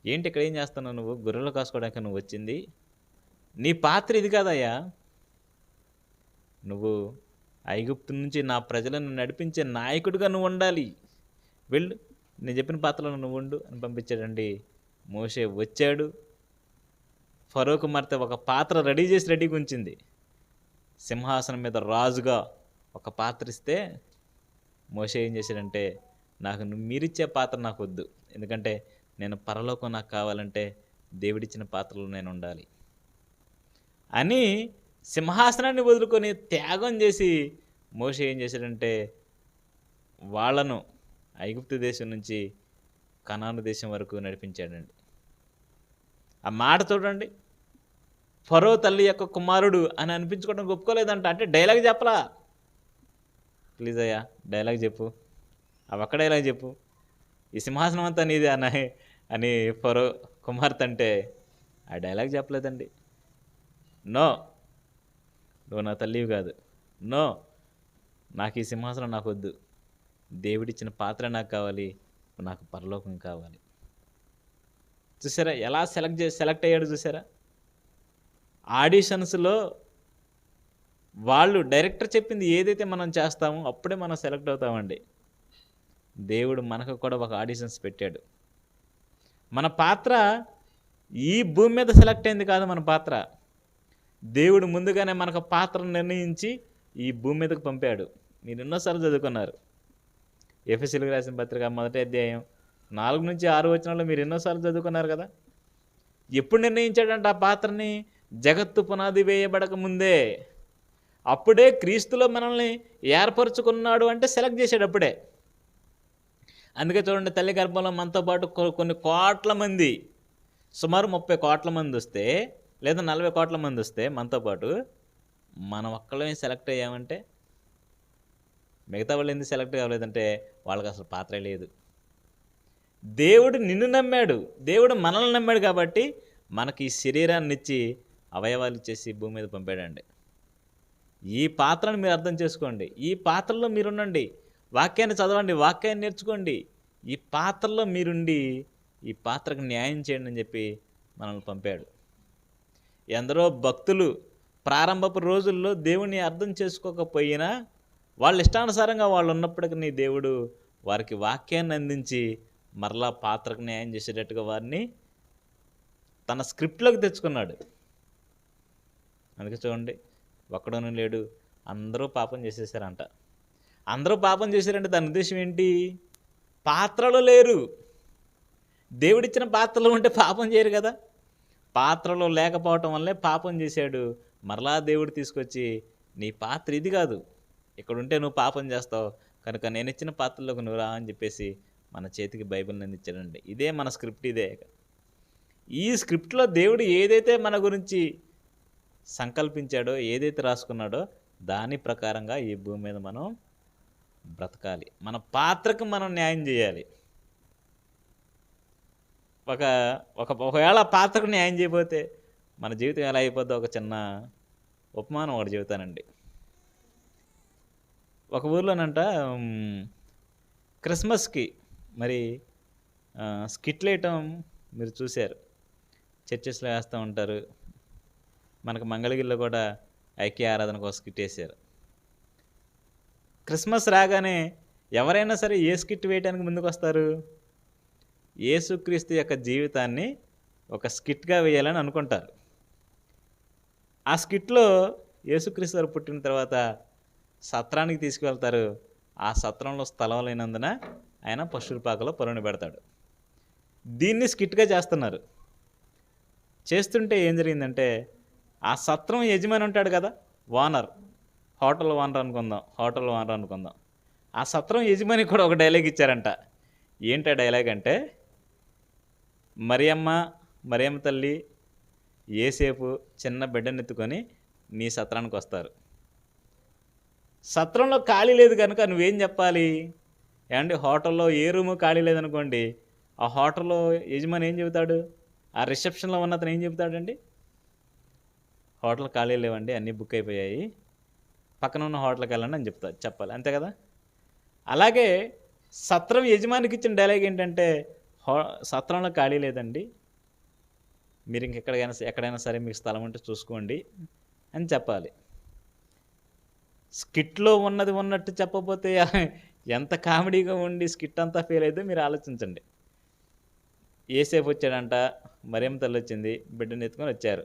ఏంటి ఇక్కడ ఏం చేస్తున్నావు, నువ్వు గొర్రెలు కాసుకోవడానికి నువ్వు వచ్చింది, నీ పాత్ర ఇది కాదయ్యా, నువ్వు ఐగుప్తు నుంచి నా ప్రజలను నడిపించే నాయకుడిగా నువ్వు ఉండాలి, వెళ్ళు నేను చెప్పిన పాత్రలో నువ్వు ఉండు అని పంపించాడండి. మోషే వచ్చాడు. ఫరో కుమార్తె ఒక పాత్ర రెడీగా ఉంచింది. సింహాసనం మీద రాజుగా ఒక పాత్ర ఇస్తే మోషే ఏం చేశాడంటే, మీరిచ్చే పాత్ర నాకు వద్దు, ఎందుకంటే నేను పరలోకం నాకు కావాలంటే దేవుడిచ్చిన పాత్రలో నేను ఉండాలి అని సింహాసనాన్ని వదులుకొని త్యాగం చేసి మోషే ఏం చేశాడంటే వాళ్ళను ఐగుప్తు దేశం నుంచి కనాను దేశం వరకు నడిపించాడండి. ఆ మాట చూడండి, ఫరో తల్లి యొక్క కుమారుడు అని అనిపించుకోవడం ఒప్పుకోలేదంట. అంటే డైలాగ్ చెప్పలా. ప్లీజ్ అయ్యా డైలాగ్ చెప్పు, ఒక్క డైలాగ్ చెప్పు, ఈ సింహాసనం అంతా నీదే అని ఫరో కుమార్తె అంటే ఆ డైలాగ్ చెప్పలేదండి. నో, నువ్వు నా తల్లివి కాదు, నో, నాకు ఈ సింహాసనం నాకు వద్దు, దేవుడిచ్చిన పాత్ర నాకు కావాలి, నాకు పరలోకం కావాలి. చూసారా ఎలా సెలెక్ట్ అయ్యాడు చూసారా? ఆడిషన్స్లో వాళ్ళు డైరెక్టర్ చెప్పింది ఏదైతే మనం చేస్తామో అప్పుడే మనం సెలెక్ట్ అవుతామండి. దేవుడు మనకు కూడా ఒక ఆడిషన్స్ పెట్టాడు. మన పాత్ర ఈ భూమి మీద సెలెక్ట్ అయింది కాదు. మన పాత్ర దేవుడు ముందుగానే మనకు పాత్రను నిర్ణయించి ఈ భూమి మీదకు పంపాడు. మీరు ఎన్నోసార్లు చదువుకున్నారు. ఎఫెసీయులకు రాసిన పత్రిక 1వ అధ్యాయం 4 నుంచి 6 వచనాల్లో మీరు ఎన్నోసార్లు చదువుకున్నారు కదా. ఎప్పుడు నిర్ణయించాడంటే ఆ పాత్రని జగత్తు పునాది వేయబడక ముందే. అప్పుడే క్రీస్తులో మనల్ని ఏర్పరచుకున్నాడు అంటే సెలెక్ట్ చేశాడు అప్పుడే. అందుకే చూడండి, తల్లి గర్భంలో మనతో పాటు కొన్ని కోట్ల మంది, సుమారు 30 కోట్ల మంది వస్తే లేదా 40 కోట్ల మంది వస్తే మనతో పాటు మనం ఒక్కళ్ళమే సెలెక్ట్ అయ్యామంటే మిగతా వాళ్ళు ఎందుకు సెలెక్ట్ కావలేదంటే వాళ్ళకి అసలు పాత్రే లేదు. దేవుడు నిన్ను నమ్మాడు, దేవుడు మనల్ని నమ్మాడు కాబట్టి మనకి ఈ శరీరాన్ని ఇచ్చి అవయవాలు ఇచ్చేసి భూమి మీద పంపాడండి. ఈ పాత్రను మీరు అర్థం చేసుకోండి, ఈ పాత్రలో మీరుండండి, వాక్యాన్ని చదవండి, వాక్యాన్ని నేర్చుకోండి, ఈ పాత్రలో మీరుండి ఈ పాత్రకు న్యాయం చేయండి అని చెప్పి మనల్ని పంపాడు. ఎందరో భక్తులు ప్రారంభపు రోజుల్లో దేవుని అర్థం చేసుకోకపోయినా వాళ్ళ ఇష్టానుసారంగా వాళ్ళు ఉన్నప్పటికీ దేవుడు వారికి వాక్యాన్ని అందించి మరలా పాత్రకు న్యాయం చేసేటట్టుగా వారిని తన స్క్రిప్ట్లోకి తెచ్చుకున్నాడు. అందుకే చూడండి, ఒక్కడోనూ లేడు, అందరూ పాపం చేసేసారంట. అందరూ పాపం చేశారంటే దాని ఉద్దేశం ఏంటి? పాత్రలో లేరు. దేవుడిచ్చిన పాత్రలో ఉంటే పాపం చేయరు కదా. పాత్రలో లేకపోవటం వల్లే పాపం చేశాడు. మరలా దేవుడు తీసుకొచ్చి నీ పాత్ర ఇది కాదు, ఇక్కడ ఉంటే నువ్వు పాపం చేస్తావు కనుక నేను ఇచ్చిన పాత్రలోకి నువ్వు రా అని చెప్పేసి మన చేతికి బైబిల్ని అందించాడండి. ఇదే మన స్క్రిప్ట్. ఇదే ఈ స్క్రిప్ట్లో దేవుడు ఏదైతే మన గురించి సంకల్పించాడో, ఏదైతే రాసుకున్నాడో దాని ప్రకారంగా ఈ భూమి మీద మనం బ్రతకాలి. మన పాత్రకు మనం న్యాయం చేయాలి. ఒకవేళ పాత్రకు న్యాయం చేయకపోతే మన జీవితం ఎలా అయిపోద్దో ఒక చిన్న ఉపమానం ఒకటి చెబుతానండి. ఒక ఊర్లోనంట క్రిస్మస్కి మరి స్కిట్లు వేయటం మీరు చూశారు, చర్చెస్లో వేస్తూ ఉంటారు. మనకు మంగళగిరిలో కూడా ఐక్య ఆరాధనకు ఒక స్కిట్ వేశారు. క్రిస్మస్ రాగానే ఎవరైనా సరే ఏ స్కిట్ వేయడానికి ముందుకు వస్తారు? యేసుక్రీస్తు యొక్క జీవితాన్ని ఒక స్కిట్గా వేయాలని అనుకుంటారు. ఆ స్కిట్లో యేసుక్రీస్తు వారు పుట్టిన తర్వాత సత్రానికి తీసుకువెళ్తారు. ఆ సత్రంలో స్థలం లేనందున ఆయన పశువుల పాకలో పొలను పెడతాడు. దీన్ని స్కిట్గా చేస్తున్నారు. చేస్తుంటే ఏం జరిగిందంటే, ఆ సత్రం యజమాని ఉంటాడు కదా, ఓనర్, హోటల్ ఓనర్ అనుకుందాం. ఆ సత్రం యజమాని కూడా ఒక డైలాగ్ ఇచ్చారంట. ఏంటి డైలాగ్ అంటే, మరియమ్మ తల్లి ఏసేపు చిన్న బిడ్డనెత్తుకొని నీ సత్రానికి వస్తారు. సత్రంలో ఖాళీ లేదు కనుక నువ్వేం చెప్పాలి? ఏమండి, హోటల్లో ఏ రూము ఖాళీ లేదనుకోండి, ఆ హోటల్లో యజమాని ఏం చెబుతాడు? ఆ రిసెప్షన్లో ఉన్న అతను ఏం చెబుతాడండి? హోటల్ ఖాళీ లేవండి, అన్నీ బుక్ అయిపోయాయి, పక్కన ఉన్న హోటల్కి వెళ్ళండి అని చెప్పాలి, అంతే కదా. అలాగే సత్రం యజమానికి ఇచ్చిన డైలాగ్ ఏంటంటే, సత్రంలో ఖాళీ లేదండి, మీరు ఎక్కడైనా సరే మీకు స్థలం ఉంటే చూసుకోండి అని చెప్పాలి. స్కిట్లో ఉన్నది ఉన్నట్టు చెప్పకపోతే ఎంత కామెడీగా ఉండి స్కిట్ అంతా ఫెయిల్ అయితే మీరు ఆలోచించండి. ఏసేపు వచ్చాడంట, మరియమ్మ తల్లి వచ్చింది, బిడ్డని ఎత్తుకొని వచ్చారు.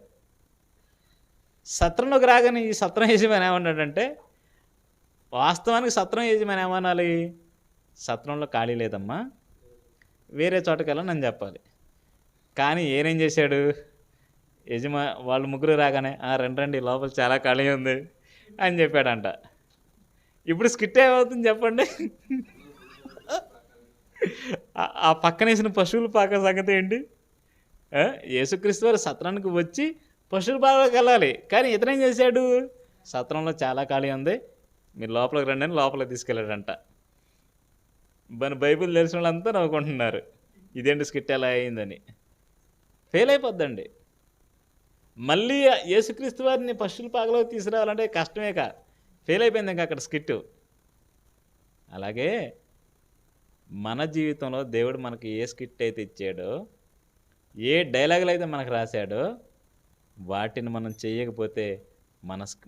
సత్రంలోకి రాగానే ఈ సత్రం యజమాని ఏమన్నాడంటే, వాస్తవానికి సత్రం యజమాని ఏమనాలి? సత్రంలో ఖాళీ లేదమ్మా, వేరే చోటకెళ్ళని అని చెప్పాలి. కానీ ఏనేం చేశాడు? వాళ్ళు ముగ్గురు రాగానే రండి లోపల చాలా ఖాళీ ఉంది అని చెప్పాడంట. ఇప్పుడు స్కిట్ ఏమవుతుంది చెప్పండి? ఆ పక్కనేసిన పశువుల పాక సంగతి ఏంటి? యేసుక్రీస్తు వారు సత్రానికి వచ్చి పశువుల పాకలోకి వెళ్ళాలి, కానీ ఇతనేం చేశాడు? సత్రంలో చాలా ఖాళీ ఉంది, మీరు లోపలికి రండి అని లోపలికి తీసుకెళ్ళాడంట. బైబిల్ తెలిసిన వాళ్ళంతా నవ్వుకుంటున్నారు, ఇదేంటి స్కిట్ ఎలా అయిందని. ఫెయిల్ అయిపోద్దండి. మళ్ళీ యేసుక్రీస్తు వారిని పశువుల పాకలోకి తీసుకురావాలంటే కష్టమేక, ఫెయిల్ అయిపోయింది ఇంకా అక్కడ స్కిట్. అలాగే మన జీవితంలో దేవుడు మనకి ఏ స్కిట్ అయితే ఇచ్చాడో, ఏ డైలాగులు అయితే మనకు రాశాడో, వాటిని మనం చేయకపోతే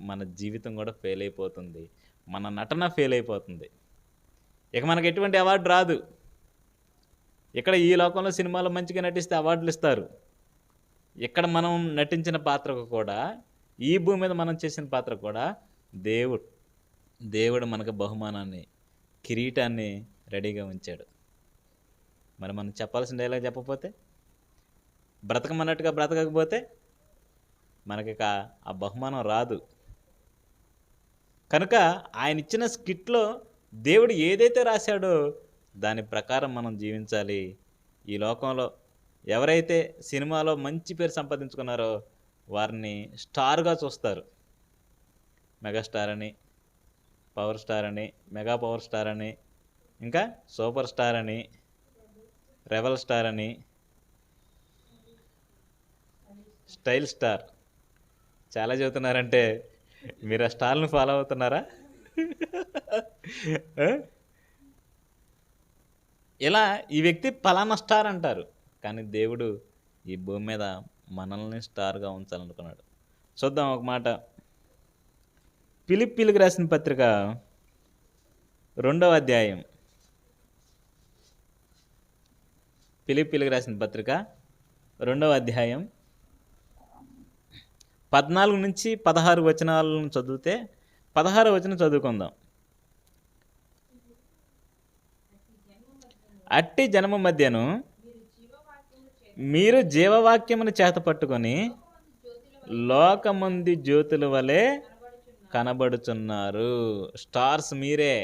మన జీవితం కూడా ఫెయిల్ అయిపోతుంది, మన నటన ఫెయిల్ అయిపోతుంది. ఇక మనకు ఎటువంటి అవార్డు రాదు. ఇక్కడ ఈ లోకంలో సినిమాలో మంచిగా నటిస్తే అవార్డులు ఇస్తారు. ఇక్కడ మనం నటించిన పాత్రకు కూడా, ఈ భూమి మీద మనం చేసిన పాత్ర కూడా దేవుడు మనకు బహుమానాన్ని, కిరీటాన్ని రెడీగా ఉంచాడు. మరి మనం చెప్పాల్సిన డైలాగ్ చెప్పకపోతే, బ్రతకమన్నట్టుగా బ్రతకకపోతే మనకి ఆ బహుమానం రాదు. కనుక ఆయన ఇచ్చిన స్కిట్లో దేవుడు ఏదైతే రాశాడో దాని ప్రకారం మనం జీవించాలి. ఈ లోకంలో ఎవరైతే సినిమాలో మంచి పేరు సంపాదించుకున్నారో వారిని స్టార్గా చూస్తారు. మెగాస్టార్ అని, పవర్ స్టార్ అని, మెగా పవర్ స్టార్ అని, ఇంకా సూపర్ స్టార్ అని, రెబల్ స్టార్ అని, స్టైల్ స్టార్ చాలా చెబుతున్నారంటే మీరు ఆ స్టార్ను ఫాలో అవుతున్నారా? ఇలా ఈ వ్యక్తి పలానా స్టార్ అంటారు, కానీ దేవుడు ఈ భూమి మీద మనల్ని స్టార్గా ఉంచాలనుకున్నాడు. చూద్దాం ఒక మాట. ఫిలిప్పీలకు రాసిన పత్రిక 2వ అధ్యాయం. ఫిలిప్పీలకు రాసిన పత్రిక 2వ అధ్యాయం 14 నుంచి 16 వచనాలను చదివితే 16వ వచనం చదువుకుందాం. అట్టి జనము మధ్యను మీరు జీవవాక్యమును చేత పట్టుకొని లోకమంది జ్యోతుల వలె కనబడుచున్నారు. స్టార్స్ మీరే.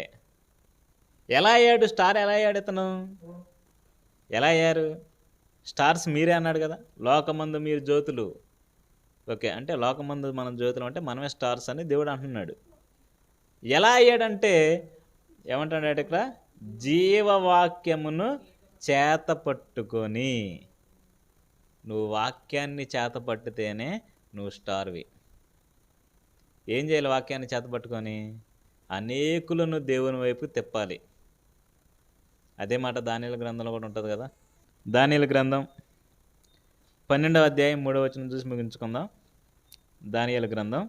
ఎలా అయ్యాడు స్టార్? ఎలా అయ్యాడు ఇతను? ఎలా అయ్యారు? స్టార్స్ మీరే అన్నాడు కదా. లోకమందు మీరు జ్యోతులు. ఓకే, అంటే లోకమందు మనం జ్యోతులు అంటే మనమే స్టార్స్ అని దేవుడు అంటున్నాడు. ఎలా అయ్యాడంటే ఏమంటాడు ఇక్కడ? జీవవాక్యమును చేత పట్టుకొని. నువ్వు వాక్యాన్ని చేత పట్టితేనే నువ్వు స్టార్వి. ఏం చేయాలి? వాక్యాన్ని చేత పట్టుకొని అనేకులను దేవుని వైపు తిప్పాలి. అదే మాట దానియేలు గ్రంథంలో కూడా ఉంటుంది కదా. దానియేలు గ్రంథం 12వ అధ్యాయం 3వ వచనం చూసి ముగించుకుందాం. దానియేలు గ్రంథం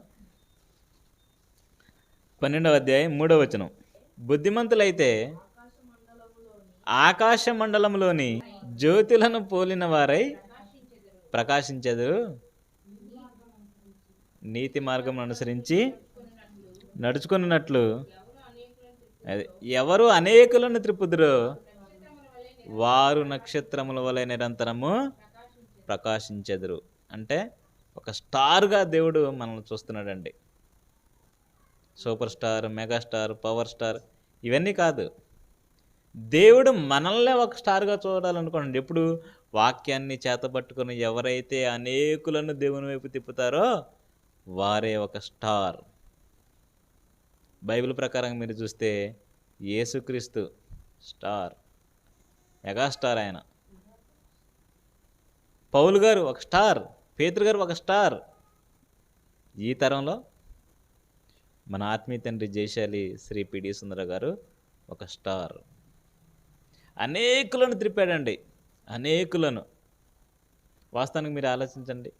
12వ అధ్యాయం 3వ వచనం. బుద్ధిమంతులైతే ఆకాశ మండలంలోని జ్యోతులను పోలిన వారై ప్రకాశించెదరు, నీతి మార్గం అనుసరించి నడుచుకున్నట్లు ఎవరు అనేకులను త్రిప్పుదురో వారు నక్షత్రముల వలె నిరంతరము ప్రకాశించెదరు. అంటే ఒక స్టార్గా దేవుడు మనల్ని చూస్తున్నాడండి. Super star, megastar, power star ఇవన్నీ కాదు. దేవుడు మనల్నే ఒక స్టార్గా చూడాలనుకోండి. ఎప్పుడు? వాక్యాన్ని చేతపట్టుకుని ఎవరైతే అనేకులను దేవుని వైపు తిప్పుతారో వారే ఒక స్టార్. బైబిల్ ప్రకారం మీరు చూస్తే యేసుక్రీస్తు స్టార్, మెగాస్టార్. ఆయన పౌలు గారు ఒక స్టార్, పేతురు గారు ఒక స్టార్. ఈ తరంలో మన ఆత్మీయ తండ్రి జయశాలి శ్రీ పిడి సుందర గారు ఒక స్టార్. అనేకులను త్రిప్పాడండి, అనేకులను. వాస్తవానికి మీరు ఆలోచించండి,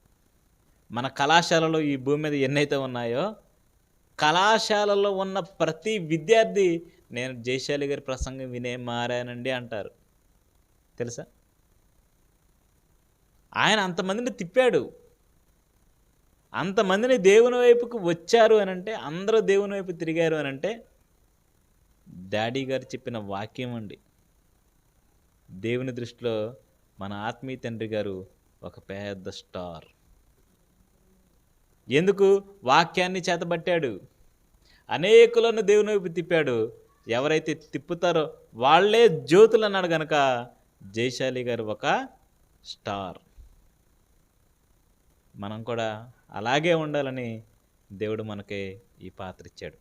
మన కళాశాలలో ఈ భూమి మీద ఎన్నైతే ఉన్నాయో కళాశాలలో ఉన్న ప్రతి విద్యార్థి నేను జయశాలి గారి ప్రసంగం వినే మారానండి అంటారు. తెలుసా? ఆయన అంతమందిని తిప్పాడు, అంతమందిని దేవుని వైపుకు వచ్చారు అని అంటే, అందరూ దేవుని వైపు తిరిగారు అని అంటే డాడీ గారు చెప్పిన వాక్యం అండి. దేవుని దృష్టిలో మన ఆత్మీయ తండ్రి గారు ఒక పెద్ద స్టార్. ఎందుకు? వాక్యాన్ని చేతబట్టాడు, అనేకులను దేవుని వైపు తిప్పాడు. ఎవరైతే తిప్పుతారో వాళ్ళే జ్యోతులు అన్నాడు కనుక జయశాలి గారు ఒక స్టార్. మనం కూడా అలాగే ఉండాలని దేవుడు మనకి ఈ పాత్ర ఇచ్చాడు.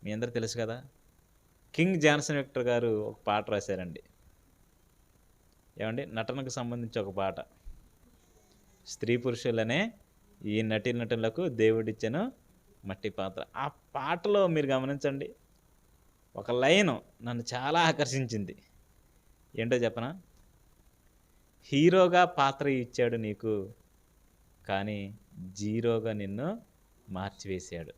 మీ అందరూ తెలుసు కదా, కింగ్ జాన్సన్ విక్టర్ గారు ఒక పాట రాశారండి. ఏమండి? నటనకు సంబంధించి ఒక పాట. స్త్రీ పురుషులనే ఈ నటీనటులకు దేవుడిచ్చెను మట్టి పాత్ర. ఆ పాటలో మీరు గమనించండి, ఒక లైను నన్ను చాలా ఆకర్షించింది. ఏంటో చెప్పనా? హీరోగా పాత్ర ఇచ్చాడు నీకు, కానీ జీరోగా నిన్ను మార్చివేశాడు.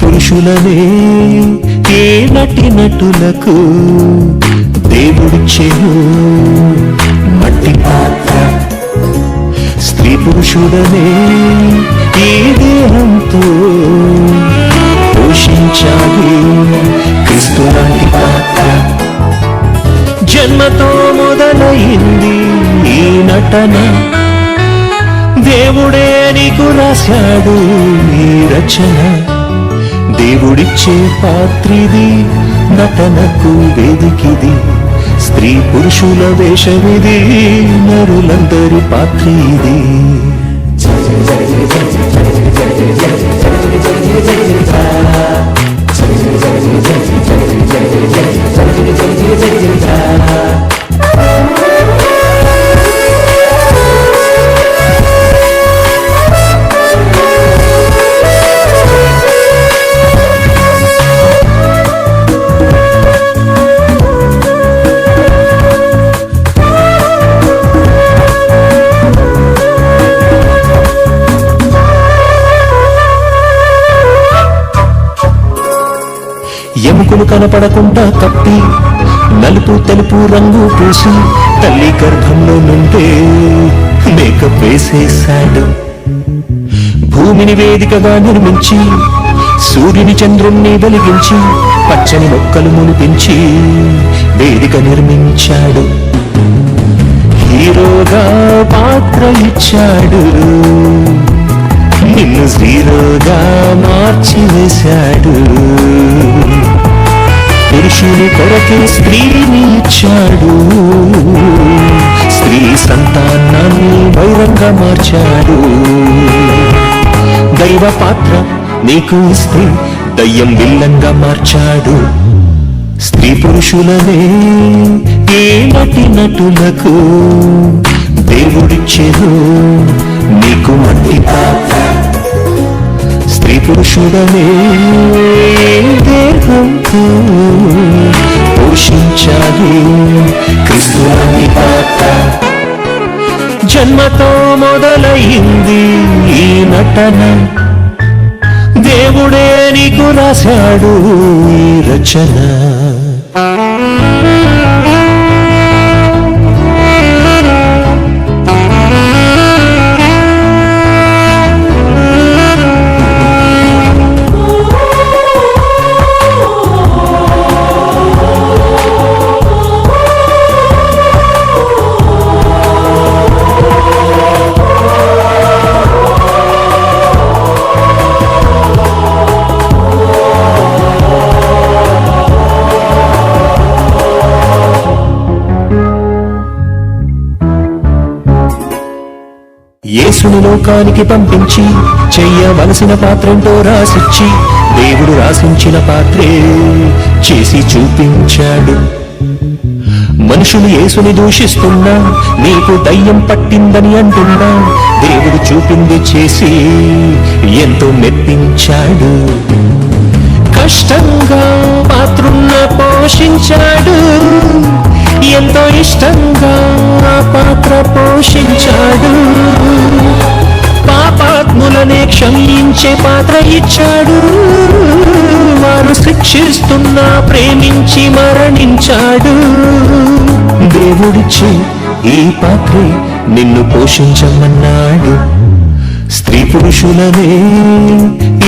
పురుషులనే ఏ నటులకు దేవుడిచ్చెను మట్టి పాత్ర. స్త్రీ పురుషులనే ఈ దేహంతో పోషించాలి క్రీస్తు లాంటి పాత్ర. జన్మతో మొదలైంది ఈ నటన, దేవుడే నీకు రాశాడు ఈ రచన. దేవుడిచ్చే పాత్రిది, నటనకు వేదికిది, స్త్రీ పురుషుల వేషమిది, నరులందరి పాత్రిది. ఎముకలు కనపడకుండా కప్పి, నలుపు తెలుపు రంగు పూసి, తల్లి గర్భంలో నుండే మేకప్ వేసేశాడు. భూమిని వేదికగా నిర్మించి, సూర్యుని చంద్రుణ్ణి వెలిగించి, పచ్చని మొక్కలు మునిపించి వేదిక నిర్మించాడు. హీరోగా పాత్ర ఇచ్చాడు, నిన్ను జీరోగా మార్చివేశాడు. పురుషుని కొరకే స్త్రీని ఇచ్చాడు, స్త్రీ సంతానాన్ని వైరంగా మార్చాడు. దైవ పాత్ర నీకు ఇస్తే దయ్యం విల్లంగా మార్చాడు. స్త్రీ పురుషులనే ఏ నటులకు దేవుడిచ్చెను నీకు మట్టి పాత్ర. స్త్రీ పురుషులనే దేహంతో పోషించాలి క్రీస్తు లాంటి పాత్ర. జన్మతో మొదలైంది ఈ నటన, దేవుడే నీకు రాశాడు ఈ రచన. యేసుని లోకానికి పంపించి చెయ్యవలసిన పాత్రేంటో రాసిచ్చి దేవుడు రాసించిన పాత్రే చేసి చూపించాడు. మనుషులు యేసుని దూషిస్తున్నా, నీకు దయ్యం పట్టిందని అంటున్నా, దేవుడు చూపింది చేసి ఎంతో మెప్పించాడు. కష్టంగా పాత్రున్న పోషించాడు, ఎంతో ఇష్టంగా ఆ పాత్ర పోషించాడు. పాపాత్ములనే క్షమించే పాత్ర ఇచ్చాడు, వారు శిక్షిస్తున్నా ప్రేమించి మరణించాడు. దేవుడిచ్చే ఈ పాత్రే నిన్ను పోషించమన్నాడు. స్త్రీ పురుషులనే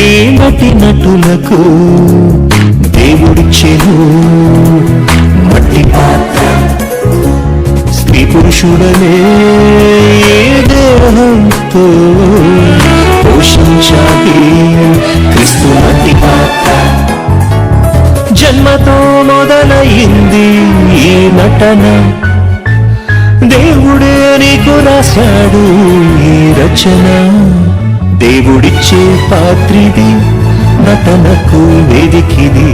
ఈ నటి నటులకు దేవుడిచ్చేను మట్టి పాత్ర. స్త్రీ పురుషులనే దేహంతో పోషించాలి క్రీస్తు మట్టి పాత్ర. జన్మతో మొదలైంది ఈ నటన, దేవుడే నీకు రాశాడు ఈ రచన. దేవుడిచ్చే పాత్రిది, నటనకు వేదికిది,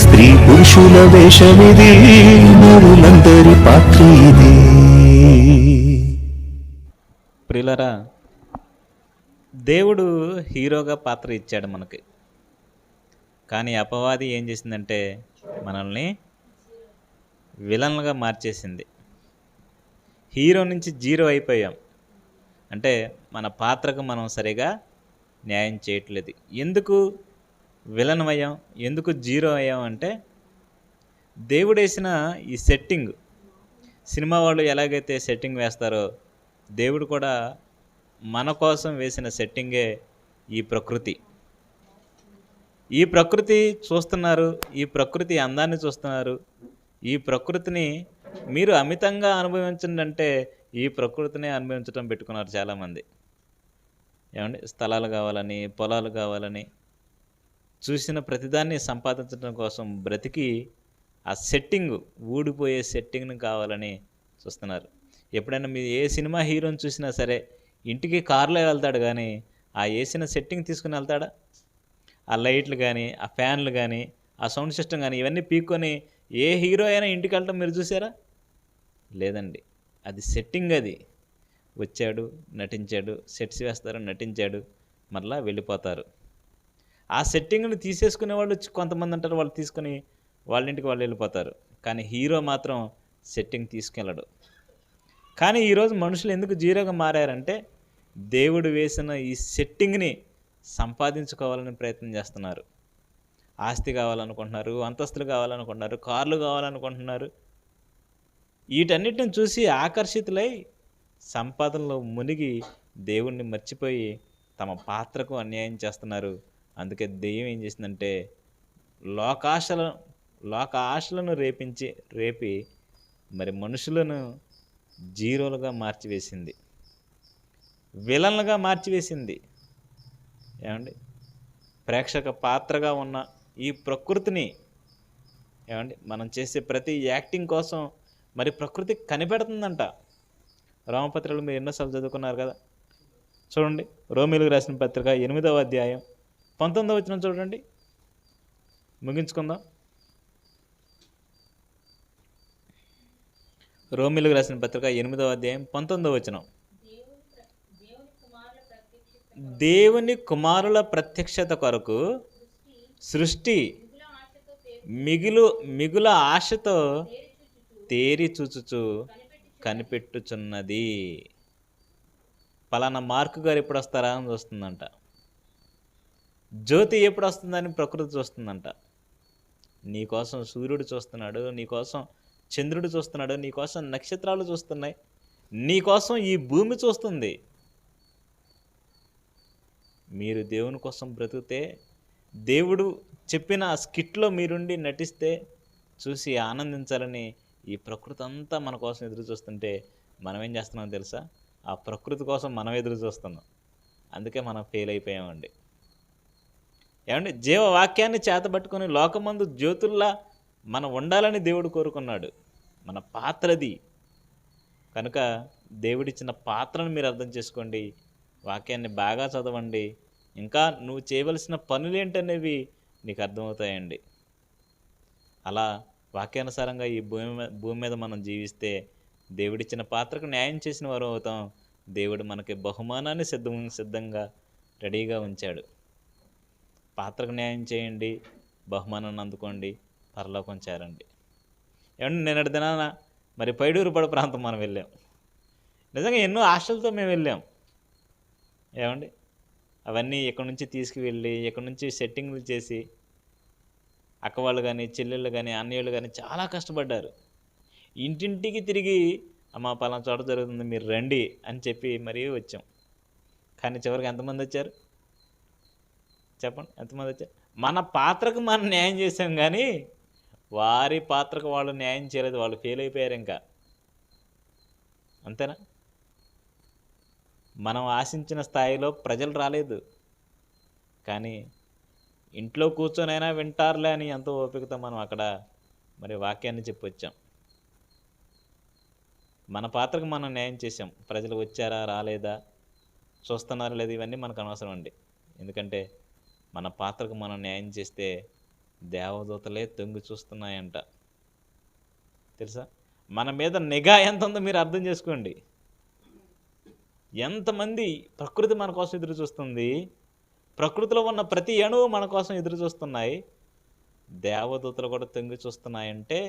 స్త్రీ పురుషుల వేషమిది, నరులందరి పాత్ర ఇది. ప్రియులరా, దేవుడు హీరోగా పాత్ర ఇచ్చాడు మనకి. కానీ అపవాది ఏం చేసిందంటే మనల్ని విలన్లుగా మార్చేసింది. హీరో నుంచి జీరో అయిపోయాం. అంటే మన పాత్రకు మనం సరిగా న్యాయం చేయట్లేదు. ఎందుకు విలన్ అయ్యాం, ఎందుకు జీరో అయ్యాం అంటే దేవుడు వేసిన ఈ సెట్టింగ్, సినిమా వాళ్ళు ఎలాగైతే సెట్టింగ్ వేస్తారో దేవుడు కూడా మన కోసం వేసిన సెట్టింగే ఈ ప్రకృతి. ఈ ప్రకృతి చూస్తున్నారు, ఈ ప్రకృతి అందాన్ని చూస్తున్నారు. ఈ ప్రకృతిని మీరు అమితంగా అనుభవించండి అంటే ఈ ప్రకృతిని అనుభవించడం పెట్టుకున్నారు చాలామంది. ఏమండి, స్థలాలు కావాలని, పొలాలు కావాలని, చూసిన ప్రతిదాన్ని సంపాదించడం కోసం బ్రతికి ఆ సెట్టింగ్, ఊడిపోయే సెట్టింగ్ని కావాలని చూస్తున్నారు. ఎప్పుడైనా మీరు ఏ సినిమా హీరోని చూసినా సరే ఇంటికి కారులో వెళ్తాడు, కానీ ఆ వేసిన సెట్టింగ్ తీసుకుని వెళ్తాడా? ఆ లైట్లు కానీ, ఆ ఫ్యాన్లు కానీ, ఆ సౌండ్ సిస్టమ్ కానీ ఇవన్నీ పీక్కొని ఏ హీరో అయినా ఇంటికి వెళ్ళటం మీరు చూసారా? లేదండి. అది సెట్టింగ్. అది వచ్చాడు, నటించాడు, సెట్స్ వేస్తారు, నటించాడు, మరలా వెళ్ళిపోతారు. ఆ సెట్టింగ్ని తీసేసుకునే వాళ్ళు కొంతమంది అంటారు, వాళ్ళు తీసుకొని వాళ్ళ ఇంటికి వాళ్ళు వెళ్ళిపోతారు. కానీ హీరో మాత్రం సెట్టింగ్ తీసుకెళ్ళడు. కానీ ఈరోజు మనుషులు ఎందుకు జీరోగా మారారంటే దేవుడు వేసిన ఈ సెట్టింగ్ని సంపాదించుకోవాలని ప్రయత్నం చేస్తున్నారు. ఆస్తి కావాలనుకుంటున్నారు, అంతస్తులు కావాలనుకుంటున్నారు, కార్లు కావాలనుకుంటున్నారు. వీటన్నిటిని చూసి ఆకర్షితులై సంపాదనలో మునిగి దేవుణ్ణి మర్చిపోయి తమ పాత్రకు అన్యాయం చేస్తున్నారు. అందుకే దెయ్యం ఏం చేసిందంటే లోక ఆశలను రేపి మరి మనుషులను జీరోలుగా మార్చివేసింది, విలన్లుగా మార్చివేసింది. ఏమండి, ప్రేక్షక పాత్రగా ఉన్న ఈ ప్రకృతిని, ఏమండి, మనం చేసే ప్రతి యాక్టింగ్ కోసం మరి ప్రకృతి కనిపెడుతుందంట. రామపత్రికలు మీరు ఎన్నోసార్లు చదువుకున్నారు కదా. చూడండి, రోమీలకు రాసిన పత్రిక 8వ అధ్యాయం 19వ వచనం చూడండి, ముగించుకుందాం. రోమీలకు రాసిన పత్రిక 8వ అధ్యాయం 19వ వచనం. దేవుని కుమారుల ప్రత్యక్షత కొరకు సృష్టి మిగుల ఆశతో తేరి చూచుచు కనిపెట్టుచున్నది. పలానా మార్కు గారు ఎప్పుడు వస్తారా అని చూస్తుందంట. జ్యోతి ఎప్పుడు వస్తుందని ప్రకృతి చూస్తుందంట. నీకోసం సూర్యుడు చూస్తున్నాడు, నీకోసం చంద్రుడు చూస్తున్నాడు, నీకోసం నక్షత్రాలు చూస్తున్నాయి, నీకోసం ఈ భూమి చూస్తుంది. మీరు దేవుని కోసం బ్రతికితే, దేవుడు చెప్పిన ఆ స్కిట్లో మీరుండి నటిస్తే చూసి ఆనందించాలని ఈ ప్రకృతి అంతా మన కోసం ఎదురు చూస్తుంటే మనం ఏం చేస్తున్నాం తెలుసా? ఆ ప్రకృతి కోసం మనం ఎదురు చూస్తున్నాం. అందుకే మనం ఫెయిల్ అయిపోయామండి. ఏమండి, జీవవాక్యాన్ని చేతబట్టుకొని లోకమందు జ్యోతుల్లా మనం ఉండాలని దేవుడు కోరుకున్నాడు. మన పాత్రది కనుక దేవుడిచ్చిన పాత్రను మీరు అర్థం చేసుకోండి. వాక్యాన్ని బాగా చదవండి. ఇంకా నువ్వు చేయవలసిన పనులేంటనేవి నీకు అర్థమవుతాయండి. అలా వాక్యానుసారంగా ఈ భూమి మీద మనం జీవిస్తే దేవుడిచ్చిన పాత్రకు న్యాయం చేసిన వారు అవుతాం. దేవుడు మనకి బహుమానాన్ని సిద్ధంగా రెడీగా ఉంచాడు. పాత్రకు న్యాయం చేయండి, బహుమానాన్ని అందుకోండి, పరలోకం చేరండి. ఏమండి నిన్నటి దినాన మరి పైడూరుపడ ప్రాంతం మనం వెళ్ళాం. నిజంగా ఎన్నో ఆశలతో మేము వెళ్ళాం. ఏమండి అవన్నీ ఇక్కడి నుంచి తీసుకువెళ్ళి ఇక్కడి నుంచి సెట్టింగ్లు చేసి అక్క వాళ్ళు కానీ, చెల్లెళ్ళు కానీ, అన్నయ్యలు కానీ చాలా కష్టపడ్డారు. ఇంటింటికి తిరిగి అమ్మ పలానా చోట జరుగుతుంది మీరు రండి అని చెప్పి మరీ వచ్చాం. కానీ చివరికి ఎంతమంది వచ్చారు చెప్పండి? ఎంతమంది వచ్చారు? మన పాత్రకు మనం న్యాయం చేసాం కానీ వారి పాత్రకు వాళ్ళు న్యాయం చేయలేదు. వాళ్ళు ఫెయిల్ అయిపోయారు ఇంకా. అంతేనా? మనం ఆశించిన స్థాయిలో ప్రజలు రాలేదు. కానీ ఇంట్లో కూర్చొనైనా వింటారులే అని ఎంతో ఓపికతో మనం అక్కడ మరి వాక్యాన్ని చెప్పొచ్చాం. మన పాత్రకు మనం న్యాయం చేసాం. ప్రజలు వచ్చారా రాలేదా, చూస్తున్నారా లేదా, ఇవన్నీ మనకు అనవసరం అండి. ఎందుకంటే మన పాత్రకు మనం న్యాయం చేస్తే దేవదూతలే తొంగి చూస్తున్నాయంట. తెలుసా? మన మీద నిఘా ఎంత ఉందో మీరు అర్థం చేసుకోండి. ఎంతమంది ప్రకృతి మన కోసం ఎదురు చూస్తుంది, ప్రకృతిలో ఉన్న ప్రతి అణువు మన కోసం ఎదురు చూస్తున్నాయి, దేవదూతలు కూడా తొంగి చూస్తున్నాయంటే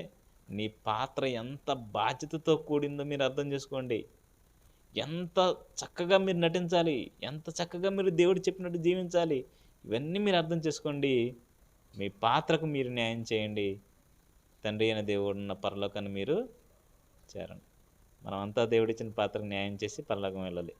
నీ పాత్ర ఎంత బాధ్యతతో కూడిందో మీరు అర్థం చేసుకోండి. ఎంత చక్కగా మీరు నటించాలి, ఎంత చక్కగా మీరు దేవుడు చెప్పినట్టు జీవించాలి, ఇవన్నీ మీరు అర్థం చేసుకోండి. మీ పాత్రకు మీరు న్యాయం చేయండి. తండ్రి అయిన దేవుడున్న పరలోకాన్ని మీరు చేరండి. మనమంతా దేవుడిచ్చిన పాత్రకు న్యాయం చేసి పరలోకం వెళ్ళాలి.